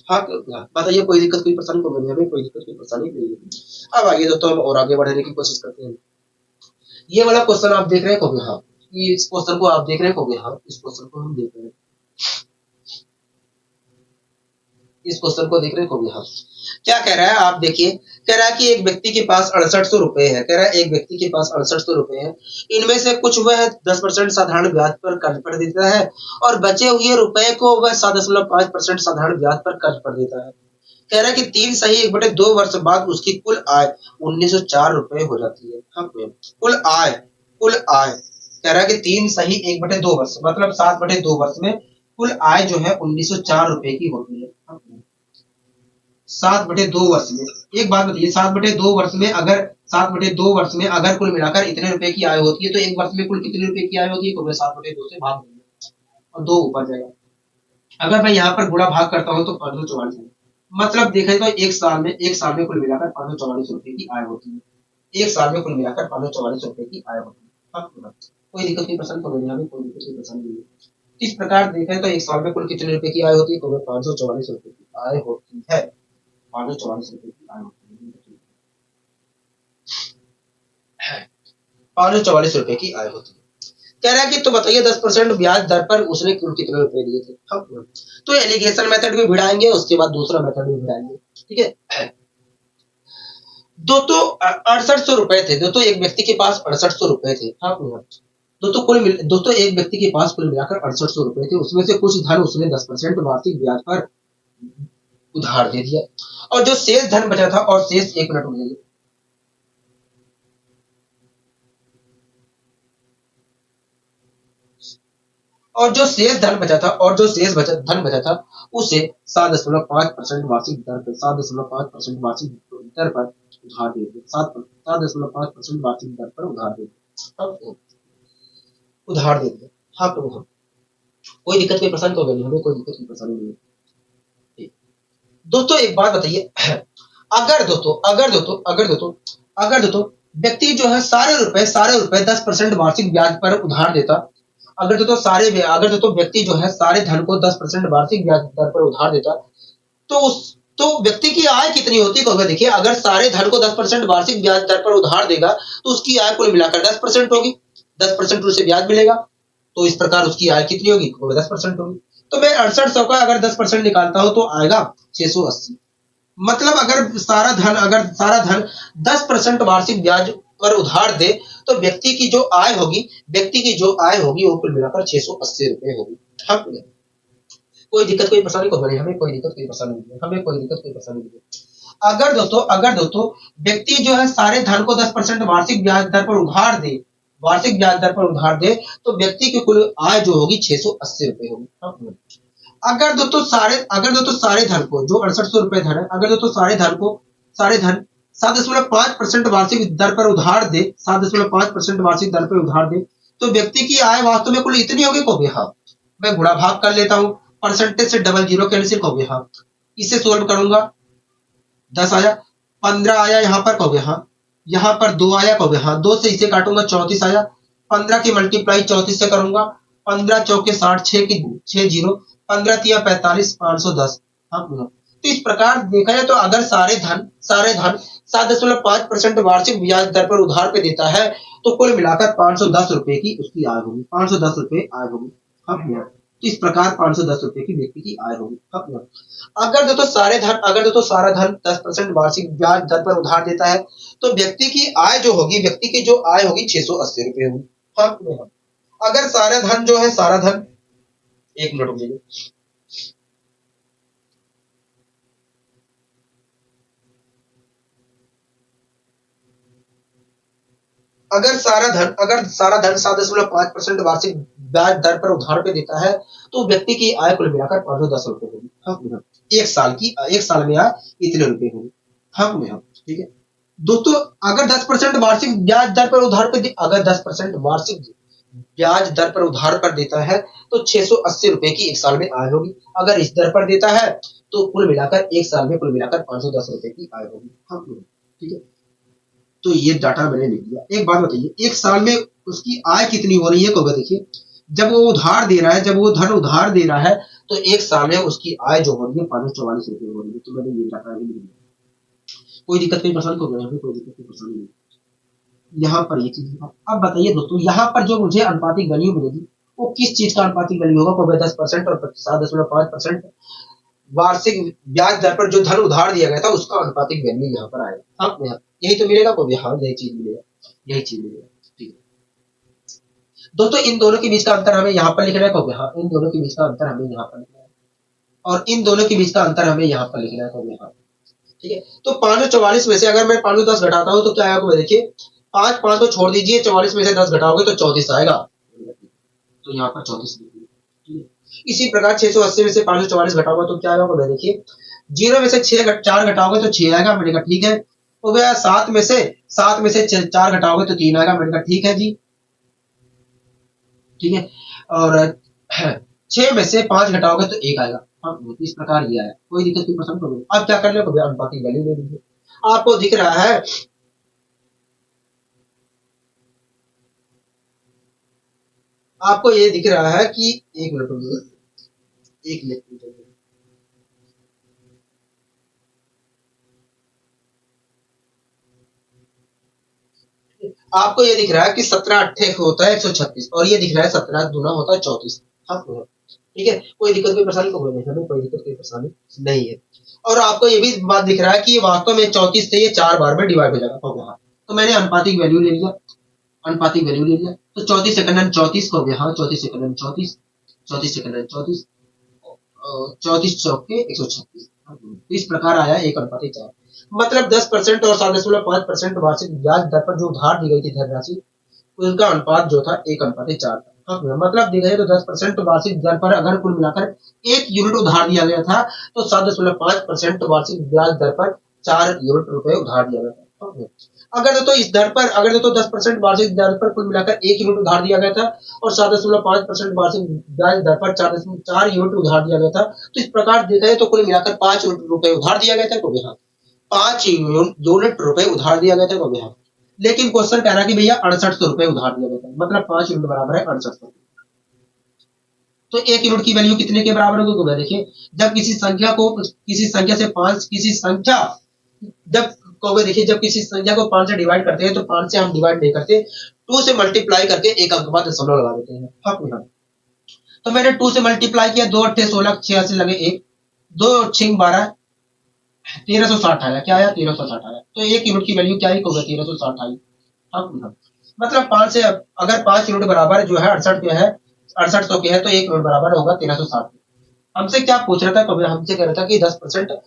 हाँ कि ना? बताइए कोई दिक्कत कोई परेशानी तो नहीं, हमें कोई दिक्कत कोई परेशानी नहीं है। अब आइए दोस्तों हम और आगे बढ़ने की कोशिश करते हैं। ये वाला क्वेश्चन आप देख रहे हैं होंगे, हाँ इस क्वेश्चन को आप देख रहे होंगे, हाँ इस क्वेश्चन को हम देख रहे हैं, इस क्वेश्चन को देख रहे होंगे, हाँ क्या कह रहा है आप देखिए। कह रहा है कि एक व्यक्ति के पास 6800 रुपए है। कह रहा है एक व्यक्ति के पास 6800 रुपए है, इनमें से कुछ वह 10% साधारण ब्याज पर कर्ज पर देता है और बचे हुए रुपए को वह 7.5% साधारण ब्याज पर कर्ज पर देता है। कह रहा है कि 3 सही 1/2 वर्ष बाद उसकी कुल आय 1904 रुपए हो जाती है। हाँ कुल आय, कुल आय कह रहा है कि 3 सही 1/2 वर्ष मतलब 7/2 वर्ष में कुल आय जो है 1904 रुपए की होती है। हाँ, 7/2 वर्ष में, एक बात बताइए 7/2 वर्ष में अगर 7/2 वर्ष में अगर कुल मिलाकर इतने रुपए की आय होती है तो एक वर्ष में कुल कितने रुपए की आय होती है, तो मैं 7/2 से भाग दूंगा और 2 ऊपर जाएगा। अगर मैं यहाँ पर गुणा भाग करता हूँ तो 544, मतलब देखा तो एक साल में कुल मिलाकर 544 रुपए की आय होती है। एक साल में कुल मिलाकर 544 रुपए की आय होती है। अब कोई दिक्कत नहीं, पसंद तो हमें कोई दिक्कत नहीं, पसंद नहीं है। इस प्रकार देखें तो एक साल में कुल कितने रुपए की आय होती है, तो 544 रुपए की आय होती है। 544 रुपए की आय होती है, 544 रुपए की आय होती है। कह रहा है कि तो बताइए 10% ब्याज दर पर उसने कुल कितने रुपए दिए थे। हम तो एलिगेशन मेथड भी भिड़ाएंगे, उसके बाद दूसरा मेथड भी भिड़ाएंगे, ठीक है। दो तो 6800 रुपए थे, दो तो एक व्यक्ति के पास 6800 रुपए थे। हाँ दो तो एक व्यक्ति के पास कुल मिलाकर 6800 रुपए थे, उसमें से कुछ धन उसने 10% वार्षिक ब्याज पर उधार दे दिया और जो शेष धन बचा था और शेष 1 मिनट हो जाएगी, और जो शेष धन बचा था और जो शेष धन बचा था उसे 7.5% वार्षिक दर पर 7.5% वार्षिक दर पर उधार दे दिया। 7.5% वार्षिक दर पर उधार दे दिया, उधार दे दिया। हाँ तो हाँ कोई दिक्कत कोई परेशानी तो नहीं, हमें कोई दिक्कत कोई परेशानी नहीं है। दोस्तों एक बात बताइए, अगर दोस्तों व्यक्ति जो है सारे रुपए 10% वार्षिक ब्याज पर उधार देता, अगर तो व्यक्ति जो है सारे धन को 10% वार्षिक ब्याज दर पर उधार देता, तो उस तो व्यक्ति की आय कितनी होती है। देखिए अगर सारे धन को 10% वार्षिक ब्याज दर पर उधार देगा तो उसकी आय कुल मिलाकर 10% होगी, 10% उसे ब्याज मिलेगा, तो इस प्रकार उसकी आय कितनी होगी, 10% होगी। तो मैं 6800 का अगर 10% निकालता हूं तो आएगा 680। मतलब अगर सारा धन 10% वार्षिक ब्याज पर उधार दे तो व्यक्ति की जो आय होगी वो कुल मिलाकर 680 रुपए होगी। हाँ कोई दिक्कत कोई परेशानी को बने, हमें कोई दिक्कत कोई परेशानी नहीं है, हमें कोई दिक्कत कोई परेशानी नहीं है। अगर दोस्तों व्यक्ति जो है सारे धन को 10% वार्षिक ब्याज दर पर उधार दे, तो व्यक्ति की कुल आय जो होगी 680 रुपए होगी। हाँ, अगर दोस्तों सारे धन को जो 6800 रुपए धन है, अगर दोस्तों सारे धन 7.5% वार्षिक दर पर उधार दे, 7.5% वार्षिक दर पर उधार दे, तो व्यक्ति की आय वास्तव में कुल इतनी होगी को भी। हाँ मैं गुणा भाग कर लेता हूँ, परसेंटेज से डबल जीरो कैंसिल हो गया। हाँ इसे सोल्व करूंगा 10 आया, 15 आया यहाँ पर हो गया। हाँ यहाँ पर 2 आया हो गया। हाँ 2 से इसे काटूंगा 34 आया, 15 की मल्टीप्लाई 34 से करूंगा, 15 चौके 60, 6 की 6 जीरो, 15 तिया 45, 510। हाँ तो इस प्रकार देखा जाए तो अगर सारे धन 7.5% वार्षिक ब्याज दर पर उधार पे देता है तो कुल मिलाकर 510 रुपए की उसकी आय होगी, 510 रुपए आय होगी। हाँ इस प्रकार 510 रुपए की व्यक्ति की आय होगी। अगर दोस्तों सारा धन 10% वार्षिक ब्याज दर पर उधार देता है तो व्यक्ति की जो आय होगी 680 रुपए होगी। हाँ अगर सारा धन 1 मिनट हो जाएगी, अगर सारा धन 7.5% वार्षिक ब्याज दर पर उधार पे देता है तो व्यक्ति की आय कुल मिलाकर 510 रुपए होगी। हाँ एक साल में आय इतने रुपए होगी। हाँ ठीक है दोस्तों, अगर 10% वार्षिक ब्याज दर पर उधार पे अगर 10% वार्षिक ब्याज दर पर उधार पर देता है तो 680 रुपए की एक साल में आय होगी। अगर इस दर पर देता है तो कुल मिलाकर एक साल में कुल मिलाकर 510 रुपए की आय होगी। हाँ ठीक है तो ये डाटा मैंने लिख दिया। एक बात बताइए, उसकी आय कितनी हो रही है को देखिए, जब वो उधार दे रहा है, जब वो धन उधार दे रहा है, तो एक साल में उसकी आय जो हो रही है 544 रुपए हो रही है। तो मैंने ये रखा है, कोई दिक्कत नहीं, पसंद को गया, कोई दिक्कत नहीं, पसंद नहीं। यहाँ पर ये चीज, अब बताइए दोस्तों, यहाँ पर जो मुझे अनुपातिक वैल्यू मिलेगी वो किस चीज का अनुपातिक वैल्यू होगा, को 10% और 7.5% वार्षिक ब्याज दर पर जो धन उधार दिया गया था उसका अनुपातिक वैल्यू यहाँ पर आएगा। हाँ यही तो मिलेगा को, हाँ यही चीज मिलेगा, यही चीज मिलेगा। ठीक है दोस्तों, इन दोनों के बीच का अंतर हमें यहाँ पर लिखना है को, हाँ इन दोनों के बीच का अंतर हमें यहाँ पर लिखना है, और इन दोनों के बीच का अंतर हमें यहाँ पर लिखना है को, यहाँ। ठीक है, तो 544 में से अगर मैं 510 घटाता हूँ तो क्या आएगा, देखिए 5 को छोड़ दीजिए, 44 में से 10 घटाओगे तो 34 आएगा, तो यहाँ पर 34। इसी प्रकार 680 में से 544 घटाओगे तो क्या आएगा, देखिए 0 में से 4 घटाओगे तो 6 आएगा। मैंने कहा ठीक है, हो गया। 7 में से 4 घटाओगे तो 3 आएगा। मैंने कहा ठीक है जी, ठीक है। और 6 में से 5 घटाओगे तो 1 आएगा। हाँ, इस प्रकार ये आया, कोई दिक्कत नहीं, पसंद करोगे। अब क्या कर ले, अनुपातिक वैल्यू ले लीजिए। आपको दिख रहा है, आपको ये दिख रहा है कि एक मिनट, एक मिनट, आपको ये दिख रहा है कि 17 अट्ठे होता है 136, और ये दिख रहा है 17 दूना होता है 34। हाँ ठीक है, कोई दिक्कत कोई परेशानी को नहीं, हमें कोई दिक्कत कोई परेशानी नहीं है। और आपको ये भी बात दिख रहा है कि वास्तव में 34 से ये 4 बार में डिवाइड हो जाएगा। तो मैंने अनुपातिक वैल्यू ले लिया, अनुपातिक वैल्यू ले लिया, तो 34 सेकंड 34 को गया, हाँ 34 सेकंड 34, 34 सेकंड 34, 34 चौके 136। इस प्रकार आया 1:4। मतलब 10% और 7.5% वार्षिक ब्याज दर पर जो उधार दी गई थी धनराशि, उसका अनुपात जो था 1:4 था। मतलब देखा जाए तो 10% वार्षिक दर पर अगर कुल मिलाकर 1 यूनिट उधार दिया गया था, तो 7.5% वार्षिक ब्याज दर पर 4 यूनिट रुपए उधार दिया गया था। अगर तो इस दर पर, अगर तो 10% वार्षिक दर पर कुल मिलाकर 1 यूनिट उधार दिया गया था और 7.5% वार्षिक ब्याज दर पर 4 यूनिट उधार दिया गया था, तो इस प्रकार देखा जाए तो कुल मिलाकर 5 यूनिट रुपए उधार दिया गया था। तो यहाँ 5 यूनिट रुपए उधार दिया गया था। तो यहाँ लेकिन क्वेश्चन कह रहा है कि भैया 6800 रुपए उधार दिया गया था, मतलब 5 यूनिट बराबर है 6800। तो 1 यूनिट की वैल्यू कितने के बराबर होगी, तो देखिए जब किसी संख्या को, किसी संख्या से 5, किसी संख्या जब को देखिए जब किसी संख्या को 5 से डिवाइड करते हैं तो 5 से हम डिवाइड नहीं करते, 2 से मल्टीप्लाई करके एक अंक बाद दशमलव लगा देते हैं। हाँ, तो मैंने 2 से मल्टीप्लाई किया, 2 अट्ठे 16, 86 लगे 1, 2 छिंग 12, 1360 आया। क्या आया, 1360 आया। तो 1 यूनिट की वैल्यू क्या आई, 1360 आई। हाँ, मतलब 5 से, अगर 5 यूनिट बराबर जो है 68 के है, 6800 के है, तो 1 यूनिट बराबर होगा 1360। हमसे क्या पूछ रहा था, हमसे कह रहा था कि 10%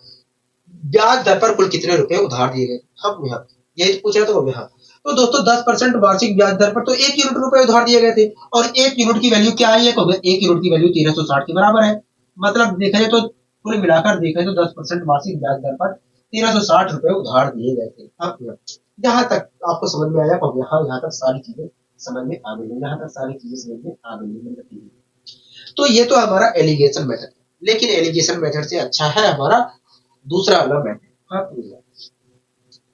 ब्याज दर पर कुल कितने रुपए उधार दिए गए। हम यहाँ यही पूछ रहे थे। हाँ, तो दोस्तों 10% वार्षिक ब्याज दर पर तो 1 यूनिट रुपए उधार दिए गए थे, और 1 यूनिट की वैल्यू क्या आई है, 1 यूनिट की वैल्यू 1360 के बराबर है। मतलब देखा जाए तो कुल मिलाकर देखा जाए तो 10% वार्षिक ब्याज दर पर 1360 रुपए उधार दिए गए थे। हाँ, यहाँ तक आपको समझ में आया। हाँ, यहाँ तक सारी चीजें समझ में आ गई, यहाँ तक सारी चीजें समझ में आ गई। तो ये तो हमारा एलिगेशन मेथड है, लेकिन एलिगेशन मेथड से अच्छा है हमारा दूसरा वाला मेथड। हाँ,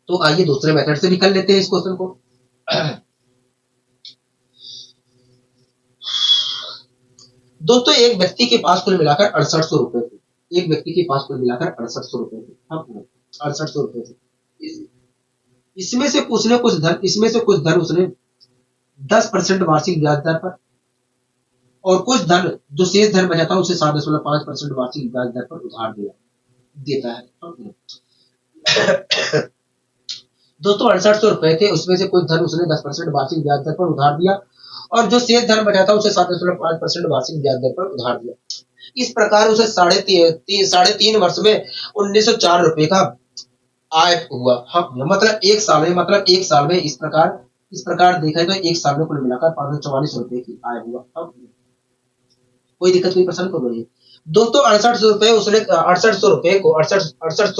तो आइए दूसरे मेथड से भी कर लेते हैं इस क्वेश्चन को। दोस्तों एक व्यक्ति के पास कुल मिलाकर 6800 रुपए थे। एक व्यक्ति के पास कुल मिलाकर 6800 रुपए थे। हाँ, 6800 रुपए थे। इसमें से उसने कुछ धन, इसमें से कुछ धन उसने 10% वार्षिक ब्याज दर पर, और कुछ धन जो शेष धन बचा था उसे 7.5% वार्षिक ब्याज दर पर उधार देता है। दोस्तों 6800 रुपए थे, उसमें से कुछ धन उसने 10% वार्षिक ब्याज दर पर उधार दिया, और जो शेष धन बचा था उसे 7.5% वार्षिक ब्याज दर पर उधार दिया। इस प्रकार उसे 3.5 वर्ष में 1904 रुपए का आय हुआ। हाँ, मतलब एक साल में इस प्रकार देखा है तो एक साल में कुल मिलाकर 544 रुपए की आय हुआ। हाँ, कोई दिक्कत कोई पसंद को नहीं। दोस्तों 6800 रुपए उसने 6800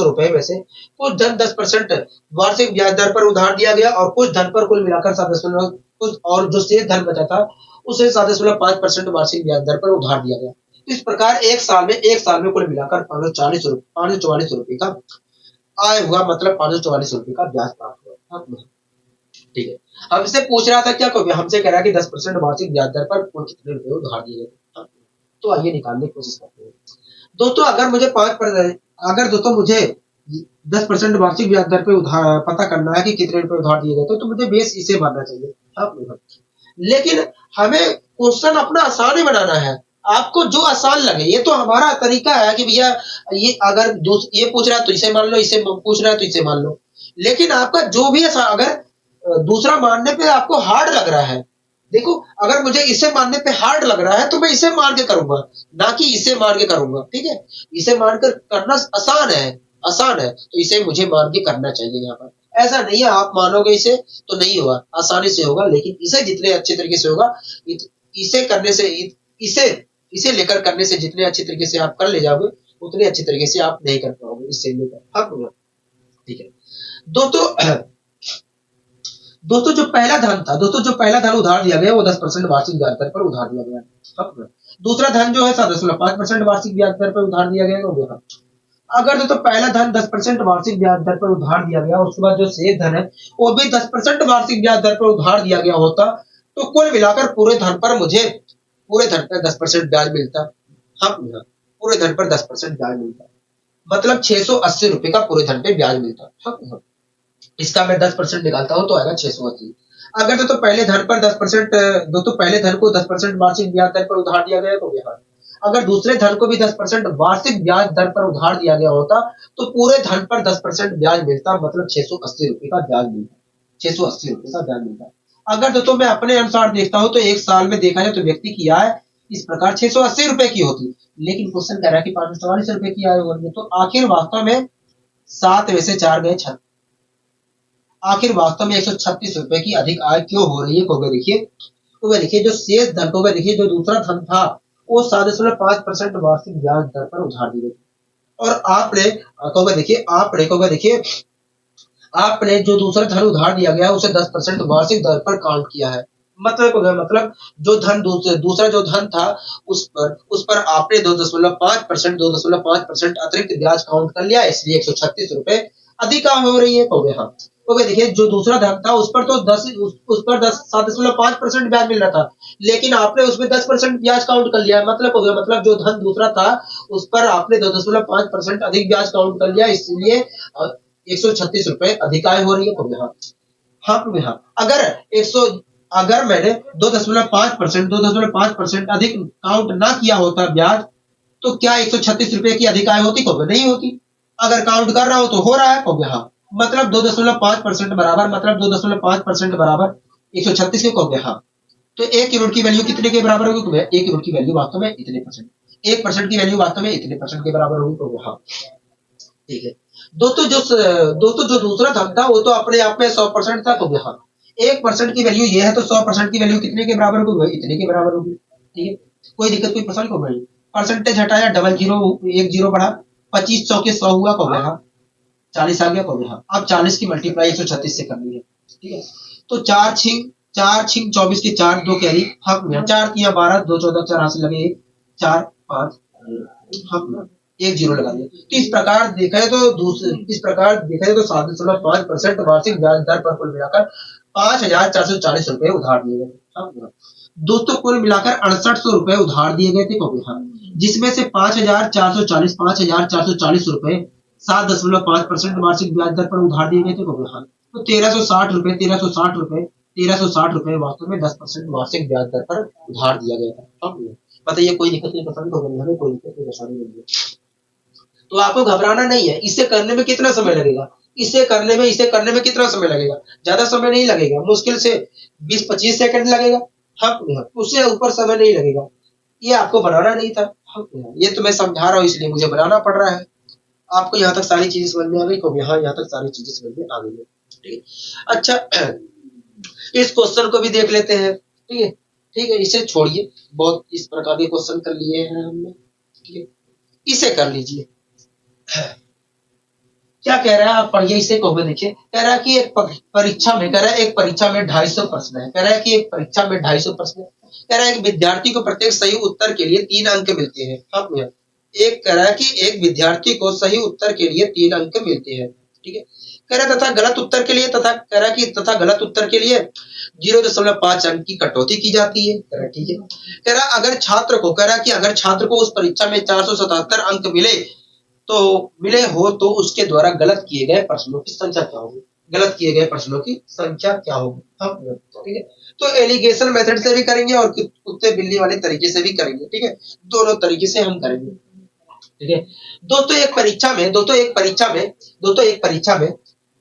रुपए में से कुछ धन 10% वार्षिक ब्याज दर पर उधार दिया गया, और कुछ धन पर कुल मिलाकर 7, कुछ और जो शेष धन बचा था उसे 7.5% वार्षिक ब्याज दर पर उधार दिया गया। इस प्रकार एक साल में कुल मिलाकर 544 रुपए का आय हुआ, मतलब 544 रुपए का ब्याज प्राप्त हुआ। ठीक है। हमसे पूछ रहा था क्या, को हमसे कह रहा है कि 10% वार्षिक ब्याज दर पर कुल कितने रुपए उधार दिए गए थे। तो आइए निकालने की कोशिश करते हैं। दोस्तों अगर मुझे 5% अगर दोस्तों मुझे 10% वार्षिक ब्याज दर पे उधार पता करना है कि कितने रुपए उधार दिए गए तो मुझे बेस इसे मानना चाहिए। हाँ, लेकिन हमें क्वेश्चन अपना आसान ही बनाना है। आपको जो आसान लगे, ये तो हमारा तरीका है कि भैया ये अगर ये पूछ रहा है तो इसे मान लो, इसे पूछ रहा है तो इसे मान लो। लेकिन आपका जो भी अगर दूसरा मानने पे आपको हार्ड लग रहा है, देखो अगर मुझे इसे मानने पे हार्ड लग रहा है तो मैं इसे मान के करूंगा, ना कि इसे मान के करूंगा। ठीक है, इसे मानकर करना आसान है, आसान है तो इसे मुझे मान के करना चाहिए। यहाँ पर ऐसा नहीं है आप मानोगे इसे तो नहीं होगा, आसानी से होगा, लेकिन इसे जितने अच्छे तरीके से होगा, इसे करने से इसे इसे लेकर करने से जितने अच्छे तरीके से आप कर ले जाओगे उतने अच्छे तरीके से आप नहीं कर पाओगे इससे लेकर। हाँ, ठीक है दोस्तों। जो पहला धन उधार दिया गया वो 10% वार्षिक ब्याज दर पर उधार दिया गया। दूसरा धन जो है 7.5% वार्षिक ब्याज दर पर उधार दिया गया। अगर दोस्तों पहला धन 10% वार्षिक ब्याज दर पर उधार दिया गया, उसके बाद जो शेष धन है वो भी 10% वार्षिक ब्याज दर पर उधार दिया गया होता, तो कुल मिलाकर पूरे धन पर मुझे पूरे धन पर 10% ब्याज मिलता। हाँ, पूरे धन पर 10% ब्याज मिलता, मतलब 680 रुपए का पूरे धन पे ब्याज मिलता। हाँ, इसका मैं 10% निकालता हूँ तो आएगा 680। अगर तो पहले धन पर 10% पहले धन को 10% वार्षिक ब्याज दर पर उधार दिया गया तो यहाँ, अगर दूसरे धन को भी 10% वार्षिक ब्याज दर पर उधार दिया गया होता तो पूरे धन पर 10% ब्याज मिलता, मतलब 680 रुपए का ब्याज मिलता, 680 रुपए का ब्याज मिलता। अगर दोस्तों मैं अपने अनुसार देखता हूँ तो एक साल में देखा जाए तो व्यक्ति की आय इस प्रकार 680 रुपए की होती, लेकिन क्वेश्चन कह रहा है कि 544 रुपए की आय होगी, तो आखिर वास्तव में 7 में से 4 गए 6, आखिर वास्तव में 136 रुपए की अधिक आय क्यों हो रही है। को देखिए जो शेष धन को देखिए, जो दूसरा धन था वो 7.5% वार्षिक ब्याज दर पर उधार दी गई, और आपने जो दूसरा धन उधार दिया गया उसे 10% वार्षिक दर पर काउंट किया है। मतलब जो धन दूसरा जो धन था उस पर आपने 2.5% अतिरिक्त ब्याज काउंट कर लिया, इसलिए 136 रुपए अधिक आय हो रही है। हाँ, तो देखिए जो दूसरा धन था उस पर तो 7.5% ब्याज मिल रहा था, लेकिन आपने उसमें 10% ब्याज काउंट कर लिया, मतलब जो धन दूसरा था उस पर आपने 2.5% अधिक ब्याज काउंट कर लिया, इसलिए 136 रुपए अधिक आय हो रही है। हाँ, अगर मैंने 2.5% अधिक काउंट ना किया होता ब्याज तो क्या 136 रुपए की अधिक आय होती? नहीं होती। अगर काउंट कर रहा हो तो हो रहा है। हाँ, मतलब 2.5% बराबर, 136 के कहोगे। हाँ, तो 1 यूनिट की वैल्यू कितने के बराबर होगी? 1 यूनिट की वैल्यू वास्तव में इतने परसेंट, 1% की वैल्यू वास्तव में इतने परसेंट के बराबर होगी। हाँ, ठीक है दोस्तों। जो दूसरा धन था वो तो अपने आप में 100% था। हाँ, 1% की वैल्यू ये है तो 100% की वैल्यू कितने के बराबर होगी? इतने के बराबर होगी। ठीक है, कोई दिक्कत कोई परेशानी को नहीं। परसेंटेज हटाया, डबल जीरो, एक जीरो बढ़ा, 25 चौके 100 हुआ। हाँ, 40 आ गया। हाँ, अब 40 की मल्टीप्लाई 136 से करनी है। ठीक है, तो 4 छिंग 24 के 4 2 कैरी। हाँ, 4 तिया 12, 2 14 4 हाथ से लगे 1 4 5। हाँ, 1 जीरो लगा दिया। तो इस प्रकार देखा है तो 7.5% वार्षिक ब्याज दर पर कुल मिलाकर 5,440 रुपए उधार दिए गए। हाँ, दोस्तों कुल मिलाकर 6800 रुपए उधार दिए गए थे। हाँ, जिसमें से 5,440 रुपए 7.5% वार्षिक ब्याज दर पर उधार दिए गए थे। हाँ, तो 1360 रुपए वास्तव में 10% वार्षिक ब्याज दर पर उधार दिया गया था। बताइए, कोई दिक्कत नहीं, पसंद होगा, हमें कोई दिक्कत नहीं, परेशानी नहीं है। तो आपको घबराना नहीं है। इसे करने में कितना समय लगेगा? इसे करने में कितना समय लगेगा? ज्यादा समय नहीं लगेगा, मुश्किल से 20-25 सेकंड लगेगा। हाँ, उससे ऊपर समय नहीं लगेगा। ये आपको बनाना नहीं था। हाँ, ये तो मैं समझा रहा हूँ इसलिए मुझे बनाना पड़ रहा है। आपको यहाँ तक सारी चीजें समझ में आ गई? हाँ, यहाँ तक सारी चीजें समझ में आ गई है। ठीक है, अच्छा इस क्वेश्चन को भी देख लेते हैं। ठीक है, इसे छोड़िए, बहुत इस प्रकार के क्वेश्चन कर लिए हैं हमने। ठीक है, इसे कर लीजिए। क्या कह रहा है, आप पढ़िए इसे। को देखिए, कह रहा है कि एक परीक्षा में 250 प्रश्न है। कह रहा है कि एक परीक्षा में 250 प्रश्न है। कह रहा है कि विद्यार्थी को प्रत्येक सही उत्तर के लिए 3 अंक मिलते हैं। एक कह रहा है कि एक विद्यार्थी को सही उत्तर के लिए 3 अंक मिलते हैं। ठीक है, कह रहा तथा गलत उत्तर के लिए तथा कह रहा कि तथा गलत उत्तर के लिए 0.5 अंक की कटौती की जाती है। कह रहा ठीक है। कह रहा अगर छात्र को कह रहा कि अगर छात्र को उस परीक्षा में 477 अंक मिले हो तो उसके द्वारा गलत किए गए प्रश्नों की संख्या क्या होगी? गलत किए गए प्रश्नों की संख्या क्या होगी? हम ठीक है। तो एलिगेशन मेथड से भी करेंगे और कुत्ते बिल्ली वाले तरीके से भी करेंगे। ठीक है, दोनों तरीके से हम करेंगे। ठीक है, दोस्तों एक परीक्षा में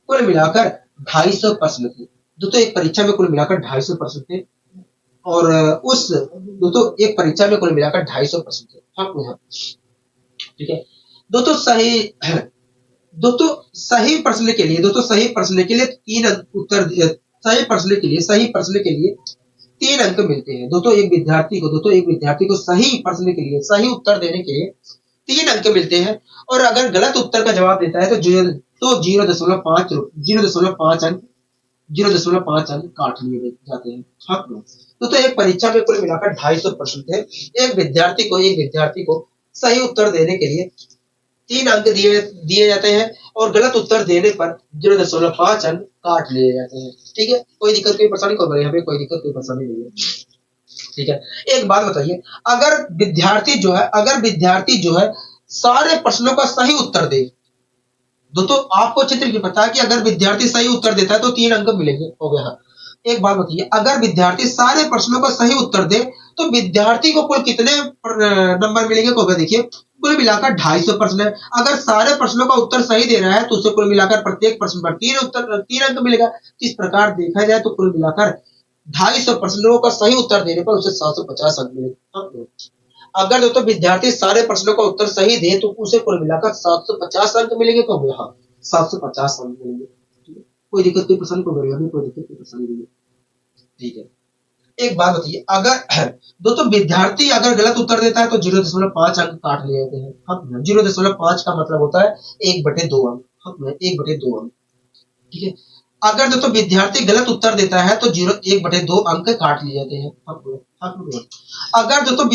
कुल मिलाकर 250 प्रश्न थे। दोस्तों एक परीक्षा में कुल मिलाकर 250 प्रश्न थे और उस दोस्तों एक परीक्षा में कुल मिलाकर 250 प्रश्न थे। हाँ ठीक है। दोस्तों सही प्रश्न के लिए सही प्रश्न के लिए 3 अंक उत्तर सही प्रश्न के लिए 3 अंक मिलते हैं। दोस्तों एक विद्यार्थी को सही प्रश्न के लिए सही उत्तर देने के लिए 3 अंक मिलते हैं और अगर गलत उत्तर का जवाब देता है तो 0.5 अंक काट लिए जाते हैं। हाँ तो एक परीक्षा में कुल मिलाकर 250 प्रश्न थे। एक विद्यार्थी को सही उत्तर देने के लिए 3 अंक दिए जाते हैं और गलत उत्तर देने पर 0.5 अंक काट लिए जाते हैं। ठीक है, कोई दिक्कत कोई परेशानी को हमें कोई दिक्कत कोई परेशानी नहीं है। ठीक है, एक बात बताइए, अगर विद्यार्थी जो है सारे प्रश्नों का सही उत्तर दे, दोस्तों आपको अच्छी तरीके पता है कि अगर विद्यार्थी सही उत्तर देता है तो 3 अंक मिलेंगे। हो गया। एक बात बताइए, अगर विद्यार्थी सारे प्रश्नों का सही उत्तर दे तो विद्यार्थी को कुल कितने नंबर मिलेंगे? को देखिए, कुल मिलाकर 250 प्रश्न है। अगर सारे प्रश्नों का उत्तर सही दे रहा है तो उसे कुल मिलाकर प्रत्येक प्रश्न पर 3 अंक मिलेगा। इस प्रकार देखा जाए तो कुल मिलाकर 250 प्रश्नों का सही उत्तर देने पर उसे 750 अंक मिलेंगे। अगर दोस्तों विद्यार्थी सारे प्रश्नों का उत्तर सही दे तो उसे कुल मिलाकर 750 अंक मिलेंगे। तो हाँ 750 अंक मिलेंगे। कोई दिक्कत कोई परेशानी कोई परेशानी नहीं है। ठीक है, एक बात बताइए, अगर दोस्तों विद्यार्थी अगर गलत उत्तर देता है तो 0.5 अंक काट लिए जाते हैं। 0.5 का मतलब होता है 1/2 अंक। 1/2 अंक। ठीक है, अगर दोस्तों विद्यार्थी गलत उत्तर देता है तो 1/2 अंक काट लिए जाते हैं। अगर दोस्तों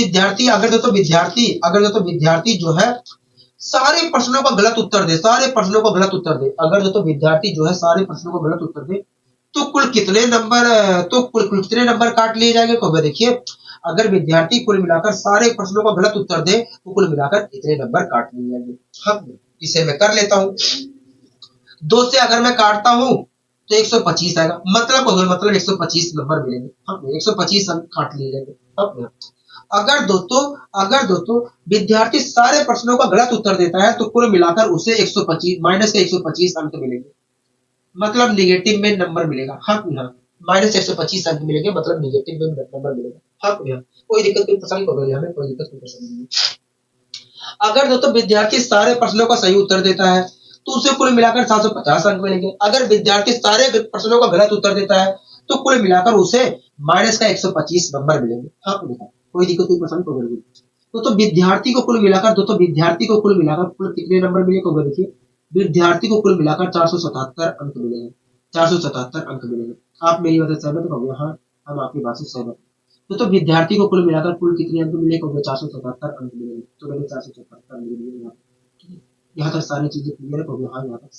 विद्यार्थी जो है सारे प्रश्नों का गलत उत्तर दे, अगर दोस्तों विद्यार्थी जो है सारे प्रश्नों को गलत उत्तर दे तो कुल कितने नंबर काट लिए जाएंगे? तो देखिए, अगर विद्यार्थी कुल मिलाकर सारे प्रश्नों का गलत उत्तर दे तो कुल मिलाकर इतने नंबर काट लिए जाएंगे। हम इसे मैं कर लेता हूं, 2 से अगर मैं काटता हूं तो 125 आएगा। मतलब 125 नंबर मिलेंगे। हम 125 अंक काट लिए जाएंगे। अगर दोस्तों विद्यार्थी सारे प्रश्नों का गलत उत्तर देता है तो कुल मिलाकर उसे 125 अंक मिलेंगे। मतलब निगेटिव में नंबर मिलेगा। हाँ -125 अंक मिलेंगे, मतलब निगेटिव में नंबर मिलेगा। हाँ कोई दिक्कत कोई परेशानी हमें कोई दिक्कत कोई परेशानी नहीं। अगर दोस्तों विद्यार्थी सारे प्रश्नों का सही उत्तर देता है तो उसे कुल मिलाकर 750 अंक मिलेंगे। अगर विद्यार्थी सारे प्रश्नों का गलत उत्तर देता है तो कुल मिलाकर उसे -125 नंबर मिलेंगे। हाँ कोई दिक्कत कोई परेशानी कोई नहीं। तो विद्यार्थी को कुल मिलाकर कुल कितने नंबर मिलेंगे? देखिए, विद्यार्थी को कुल मिलाकर 477 अंक मिलेंगे। 477 अंक मिलेंगे। आप मेरी बात से सहमत हो? हाँ हम आपकी बात से सहमत। तो विद्यार्थी को कुल मिलाकर कुल कितने अंक मिलेंगे? 477 अंक मिलेंगे। तो मैंने 477 अंक मिलेंगे। यहाँ तक सारी चीजें क्लियर हो गई। हाँ यहाँ तक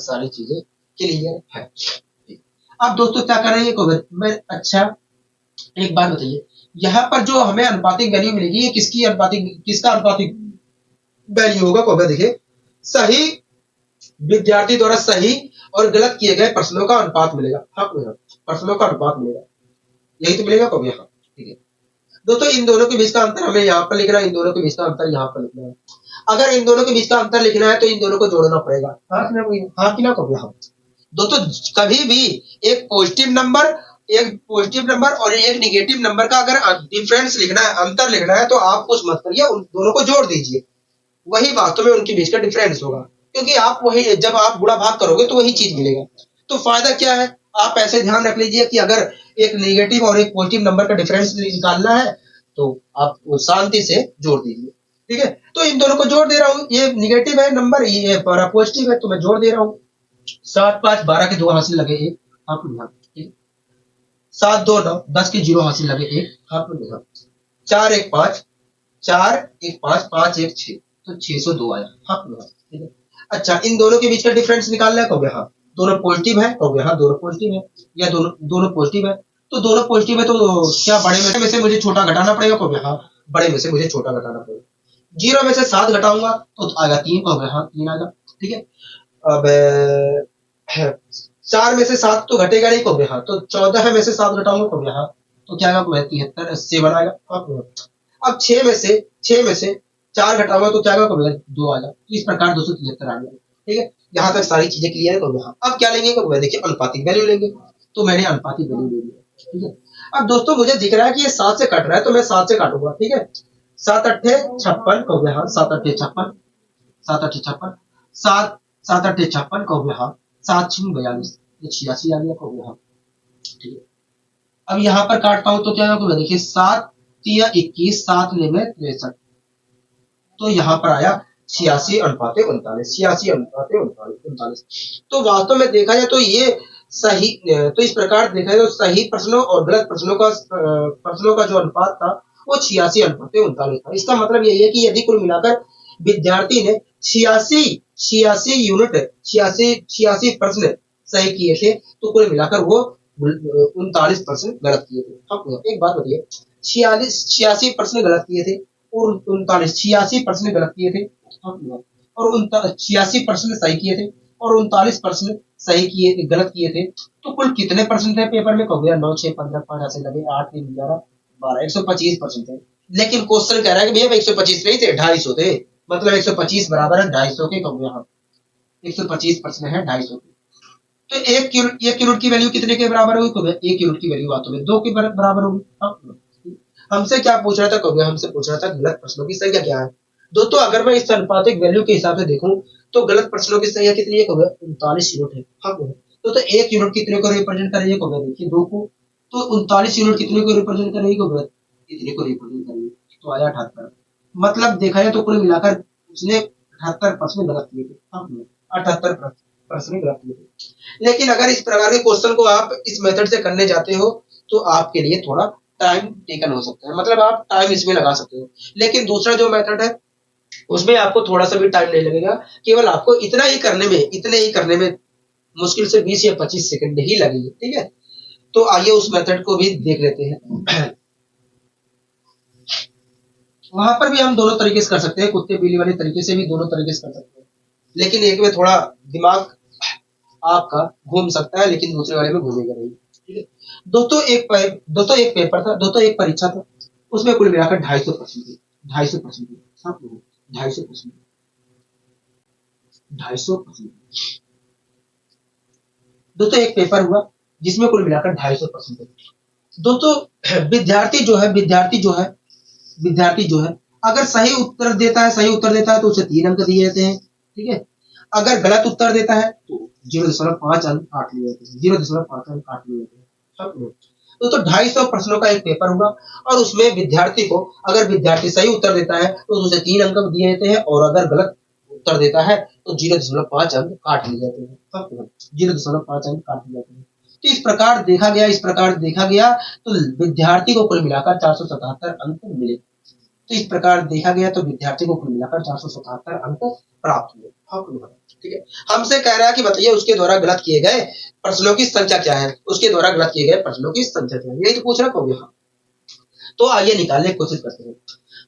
सारी चीजें क्लियर है। अब दोस्तों क्या करेंगे? मैं अच्छा एक बात बताइए, यहाँ पर जो हमें अनुपातिक वैल्यू मिलेगी ये किसका अनुपातिक वैल्यू होगा? देखिए, सही विद्यार्थी द्वारा सही और गलत किए गए प्रश्नों का अनुपात मिलेगा। हाँ प्रश्नों का अनुपात मिलेगा, यही तो मिलेगा। कब यहाँ ठीक है दोस्तों, इन दोनों के बीच का अंतर हमें यहाँ पर लिखना है, इन दोनों के बीच का अंतर यहाँ पर लिखना है। अगर इन दोनों के बीच का अंतर लिखना है तो इन दोनों को जोड़ना पड़ेगा। हाँ कि ना कब यहाँ दोस्तों, कभी भी एक पॉजिटिव नंबर और एक निगेटिव नंबर का अगर डिफरेंस लिखना है, अंतर लिखना है, तो आप कुछ मत करिए, उन दोनों को जोड़ दीजिए। वही वास्तव में उनके बीच का डिफरेंस होगा, क्योंकि आप वही जब आप गुणा भाग करोगे तो वही चीज मिलेगा। तो फायदा क्या है, आप ऐसे ध्यान रख लीजिए कि अगर एक नेगेटिव और एक पॉजिटिव नंबर का डिफरेंस निकालना है तो आप शांति से जोड़ दीजिए। ठीक है, तो इन दोनों को जोड़ दे रहा हूँ, ये निगेटिव है नंबर, ये पॉजिटिव है, तो मैं जोड़ दे रहा हूँ। 7 5 12 के 2 हासिल लगे 1, आप 7 2 9 10 के 0 हासिल लगे 1, आप 4 1 5 5 1 6, तो 602 आया। हाँ ठीक है। अच्छा, इन दोनों के बीच का डिफरेंस निकालना है, कहोगे हाँ दोनों पॉजिटिव है, कहोगे हाँ दोनों पॉजिटिव है, या दोनों दोनों पॉजिटिव है। तो दोनों पॉजिटिव है तो क्या बड़े में से मुझे छोटा घटाना पड़ेगा, कहोगे हाँ बड़े में से मुझे छोटा घटाना पड़ेगा। 0 में से 7 घटाऊंगा तो आएगा 3, कहोगे हाँ 3 आएगा। ठीक है, अब 4 में से 7 तो घटेगा नहीं, कहोगे हाँ, तो 14 में से 7 घटाऊंगा, कहोगे हाँ, तो क्या आएगा 73 7 आएगा। अब 6 में से 4 घटाऊंगा तो क्या आएगा, कहोगे 2 आएगा। इस प्रकार 273 आ गया। ठीक है, यहाँ तक सारी चीजें क्लियर है, कहोगे हाँ। अब क्या लेंगे, कहोगे देखिए अनुपातिक वैल्यू लेंगे, तो मैंने अनुपातिक वैल्यू ले लिया। ठीक है, अब दोस्तों मुझे दिख रहा है कि ये 7 से कट रहा है, तो मैं 7 से काटूंगा। ठीक है, 7 अट्ठे 56, कहोगे हाँ 7 अट्ठे 56, 7 अट्ठे 56, 7 7 अट्ठे 56, कहोगे हाँ, 7 छः 42, ये 86 आ गया, कहोगे हाँ। ठीक है, अब यहाँ पर काटता हूं तो क्या होगा, देखिए 7 तिया 21, 7 ले में 63, तो यहाँ पर आया 86:39, 86:39। तो वास्तव में देखा जाए तो ये सही, तो इस प्रकार देखा जाए तो सही प्रश्नों और गलत प्रश्नों का जो अनुपात था वो 86:39 था। इसका मतलब यही है कि यदि कुल मिलाकर विद्यार्थी ने 86 प्रश्न सही किए थे तो कुल मिलाकर वो 39% गलत किए थे। अब एक बात बताइए, 86 प्रश्न गलत किए थे और 86 प्रश्न गलत किए थे, और 86 प्रश्न सही किए थे और 39 प्रश्न सही किए गलत किए थे, तो कुल कितने परसेंट थे पेपर में, कहोगे 9 6 15 5 ऐसे लगे, 8 3 11 12, 125% थे। लेकिन क्वेश्चन कह रहा है कि भैया 125 नहीं थे, 250 थे, मतलब 125 बराबर है 250 के, कहोगे हाँ 125 प्रश्न है 250 के। तो एक यूनिट की वैल्यू कितने के बराबर होगी, कहोगे 1 यूनिट की वैल्यू वास्तव में 2 के बराबर होगी। हमसे क्या पूछ रहा था, कहोगे हमसे पूछ रहा था गलत प्रश्नों की संख्या क्या है। दोस्तों अगर मैं इस अनुपातिक वैल्यू के हिसाब से देखूं तो गलत प्रश्नों की संख्या कितनी है, कहोगे 39 यूनिट है। हाँ, तो 1 यूनिट कितने को रिप्रेजेंट कर रही है, कहोगे देखिए 2 को, तो 39 यूनिट कितने को रिप्रेजेंट कर रही है, कहोगे इतने को रिप्रेजेंट कर रही है, तो आया 78। मतलब देखा जाए तो कुल मिलाकर उसने 78 प्रश्न गलत किए थे। हाँ, 78 प्रश्न गलत किए थे। लेकिन अगर इस प्रकार के क्वेश्चन को आप इस मेथड से करने जाते हो तो आपके लिए थोड़ा टाइम टेकन हो सकता है, मतलब आप टाइम इसमें लगा सकते हो। लेकिन दूसरा जो मेथड है उसमें आपको थोड़ा सा भी टाइम नहीं लगेगा, केवल आपको इतने ही करने में मुश्किल से 20 या 25 सेकंड ही लगेंगे। ठीक है, तो आइए उस मेथड को भी देख लेते हैं। वहां पर भी हम दोनों तरीके से कर सकते हैं, कुत्ते बिल्ली वाले तरीके से भी दोनों तरीके से कर सकते हैं, लेकिन एक में थोड़ा दिमाग आपका घूम सकता है लेकिन दूसरे वाले में घूमेगा नहीं। ठीक है, दोस्तों एक पेपर था, दोस्तों एक परीक्षा था, उसमें कुल मिलाकर 250 प्रश्न थे, 250 प्रश्न थे, 250 प्रश्न, 250 प्रश्न। दोस्तों एक पेपर हुआ जिसमें कुल मिलाकर 250 प्रश्न थे। दोस्तों विद्यार्थी जो है अगर सही उत्तर देता है तो उसे 3 अंक दिए जाते हैं। ठीक है, अगर गलत उत्तर देता है तो 0.5 अंक काट लिए जाते हैं, 0.5 अंक काट लिए जाते हैं। तो 250 प्रश्नों का एक पेपर होगा और उसमें विद्यार्थी सही उत्तर देता है तो उसे 3 अंक दिए जाते हैं, और अगर गलत उत्तर देता है तो 0.5 अंक काट लिए जाते हैं, 0.5 अंक काट लिए जाते हैं। तो इस प्रकार देखा गया तो विद्यार्थी को कुल मिलाकर 477 अंक मिले। तो इस प्रकार देखा गया तो विद्यार्थी को कुल मिलाकर 477 अंक प्राप्त हुए। ठीक है, हमसे कह रहा है कि बताइए उसके द्वारा गलत किए गए प्रश्नों की संख्या क्या है, उसके द्वारा गलत किए गए प्रश्नों की संख्या क्या है, यही तो पूछ रहा होगा। हाँ, तो आइए निकालने की कोशिश करते हैं।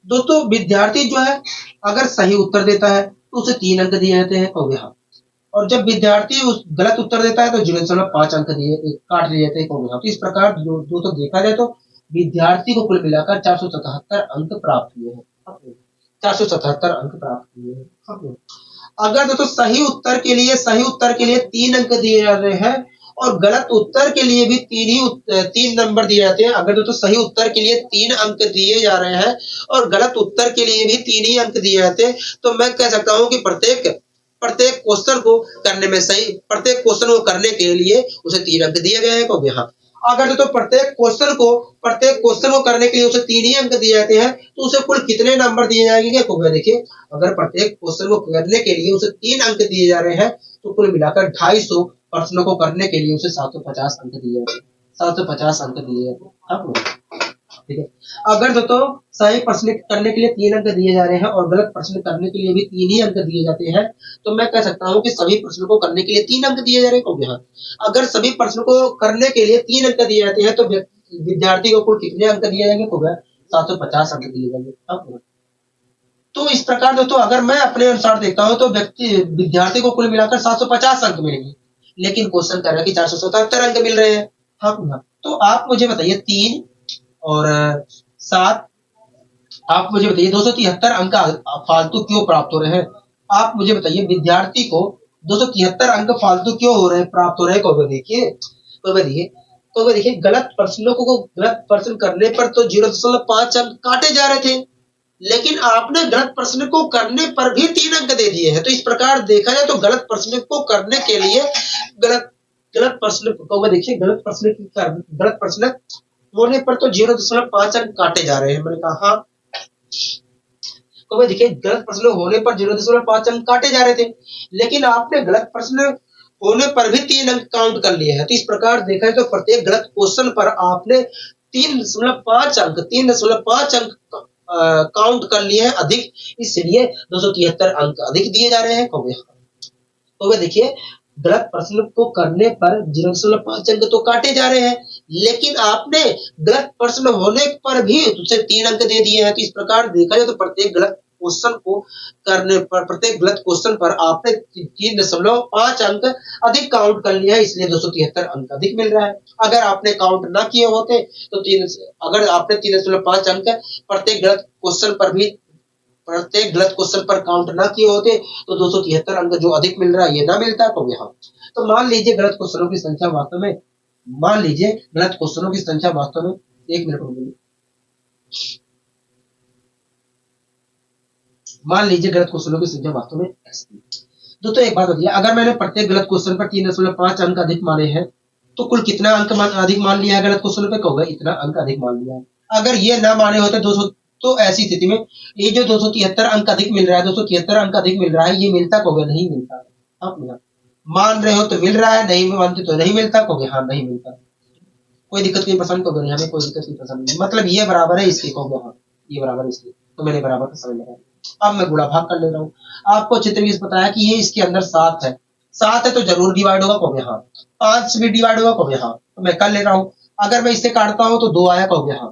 दोस्तों विद्यार्थी जो है अगर सही उत्तर देता है तो उसे 3 अंक दिए जाते हैं, कहोगे हाँ, और जब विद्यार्थी उस गलत उत्तर देता है तो 0.5 अंक काट दिए जाते हैं, कहोगे हाँ। तो इस प्रकार दोस्तों देखा जाए तो विद्यार्थी को कुल मिलाकर 477 अंक प्राप्त हुए हैं, 477 अंक प्राप्त हुए हैं। अगर दोस्तों सही उत्तर के लिए 3 अंक दिए जा रहे हैं और गलत उत्तर के लिए भी 3 नंबर दिए जाते हैं, अगर दोस्तों सही उत्तर के लिए 3 अंक दिए जा रहे हैं और गलत उत्तर के लिए भी 3 ही अंक दिए जाते हैं, तो मैं कह सकता हूं कि प्रत्येक क्वेश्चन को करने के लिए उसे 3 अंक दिए गए हैं, कहोगे हाँ। अगर तो प्रत्येक क्वेश्चन को करने के लिए उसे 3 ही अंक दिए जाते हैं तो उसे कुल कितने नंबर दिए जाएंगे, कहोगे देखिए अगर प्रत्येक क्वेश्चन को करने के लिए उसे 3 अंक दिए जा रहे हैं तो कुल मिलाकर 250 प्रश्नों को करने के लिए उसे 750 अंक दिए जाते हैं, 750 अंक दिए जाते हैं। ठीक है। अगर दोस्तों सही प्रश्न करने के लिए 3 अंक दिए जा रहे हैं और गलत प्रश्न करने के लिए भी 3 ही अंक दिए जाते हैं, तो मैं कह सकता हूँ कि सभी प्रश्नों को करने के लिए 3 अंक दिए जा रहे हैं। क्योंकि हाँ, अगर सभी प्रश्नों को करने के लिए 3 अंक दिए जाते हैं तो विद्यार्थी को कुल कितने अंक दिए जाएंगे? हो गया 750 अंक दिए जाएंगे। अब तो इस प्रकार दोस्तों अगर मैं अपने अनुसार देखता हूँ तो विद्यार्थी को कुल मिलाकर 750 अंक मिलेंगे, लेकिन क्वेश्चन कर रहा है कि 477 अंक मिल रहे हैं। हाँ, तो आप मुझे बताइए 3 और 7, आप मुझे बताइए 273 अंक फालतू क्यों प्राप्त हो रहे हैं? आप मुझे बताइए विद्यार्थी को 273 अंक फालतू क्यों हो रहे हैं, प्राप्त हो रहे हैं? को देखिए गलत प्रश्नों को गलत प्रश्न करने पर तो 0.5 अंक काटे जा रहे थे, लेकिन आपने गलत प्रश्न को करने पर भी 3 अंक दे दिए हैं। तो इस प्रकार देखा जाए तो गलत प्रश्न को करने के लिए गलत गलत प्रश्न को देखिए गलत प्रश्न होने पर तो 0.5 अंक काटे जा रहे हैं। मैंने कहा हाँ, तो भाई देखिए गलत प्रश्न होने पर 0.5 अंक काटे जा रहे थे, लेकिन आपने गलत प्रश्न होने पर भी 3 अंक काउंट कर लिए हैं। तो इस प्रकार देखा जाए तो प्रत्येक गलत क्वेश्चन पर आपने 3.5 अंक काउंट कर लिए हैं अधिक, इसलिए 273 अंक अधिक दिए जा रहे हैं। तो वे देखिए गलत प्रश्न को करने पर 0.5 अंक तो काटे जा रहे हैं, लेकिन आपने गलत प्रश्न होने पर भी उसे 3 अंक दे दिए हैं। तो इस प्रकार देखा जाए तो प्रत्येक गलत क्वेश्चन पर आपने 3.5 अंक अधिक काउंट कर लिया है, इसलिए 273 अंक अधिक मिल रहा है। अगर आपने काउंट ना किए होते तो अगर आपने 3.5 अंक प्रत्येक गलत क्वेश्चन पर काउंट ना किए होते तो 273 अंक जो अधिक मिल रहा है ये ना मिलता। तो यहाँ तो मान लीजिए गलत क्वेश्चनों की संख्या वास्तव में 1 मिनट रुकिए, मान लीजिए गलत क्वेश्चनों की संख्या वास्तव में दोस्तों एक बात बताइए, अगर मैंने प्रत्येक गलत क्वेश्चन पर 3.5 अंक अधिक माने हैं तो कुल कितना अंक अधिक मान लिया है? गलत क्वेश्चन पे कहोगे इतना अंक अधिक मान लिया है। अगर ये ना माने होते 200, तो ऐसी स्थिति में ये जो 273 अंक अधिक मिल रहा है, 273 अंक अधिक मिल रहा है, ये मिलता कहोगे नहीं मिलता। आप मान रहे हो तो मिल रहा है, नहीं मानते तो नहीं मिलता कहोगे हाँ नहीं मिलता। कोई दिक्कत नहीं पसंद कहोगे हमें कोई दिक्कत नहीं पसंद नहीं, मतलब ये बराबर है इसके कहोगे हाँ ये बराबर है इसके, तो मैंने बराबर का समझ लगाया। अब मैं गुणा भाग कर ले रहा हूँ। आपको चित्र में बताया कि ये इसके अंदर 7 है, 7 है तो जरूर डिवाइड होगा कहोगे हाँ, 5 से भी डिवाइड होगा कहोगे हाँ, तो मैं कर ले रहा हूँ। अगर मैं इससे काटता हूँ तो 2 आया कहोगे हाँ,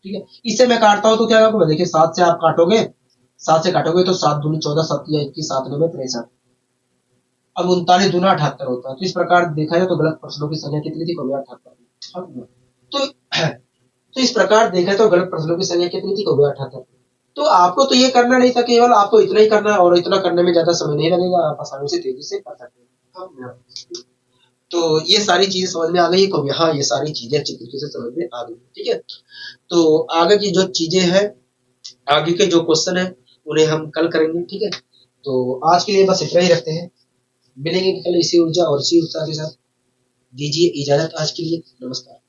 ठीक है। इससे मैं काटता हूँ तो क्या होगा? देखिए 7 से आप काटोगे, 7 से काटोगे तो 7 दूनी 14, 7 या 21, 7 9 63। अब 39 दूना 78 होता है। तो इस प्रकार देखा जाए तो गलत प्रश्नों की संख्या कितनी थी? 78। तो इस प्रकार देखा तो गलत प्रश्नों की संख्या कितनी थी? 78। तो आपको तो ये करना नहीं था, केवल आपको इतना ही करना है और इतना करने में ज्यादा समय नहीं लगेगा, आप आसानी से तेजी से कर सकते हैं। तो ये सारी चीजें समझ में आ गई को? हाँ ये सारी चीजें अच्छी तरीके से समझ में आ गई, ठीक है। तो आगे की जो चीजें हैं, आगे के जो क्वेश्चन है उन्हें हम कल करेंगे, ठीक है। तो आज के लिए बस इतना ही रखते हैं, मिलेंगे कल इसी ऊर्जा और इसी उत्साह के साथ। दीजिए इजाजत आज के लिए, नमस्कार।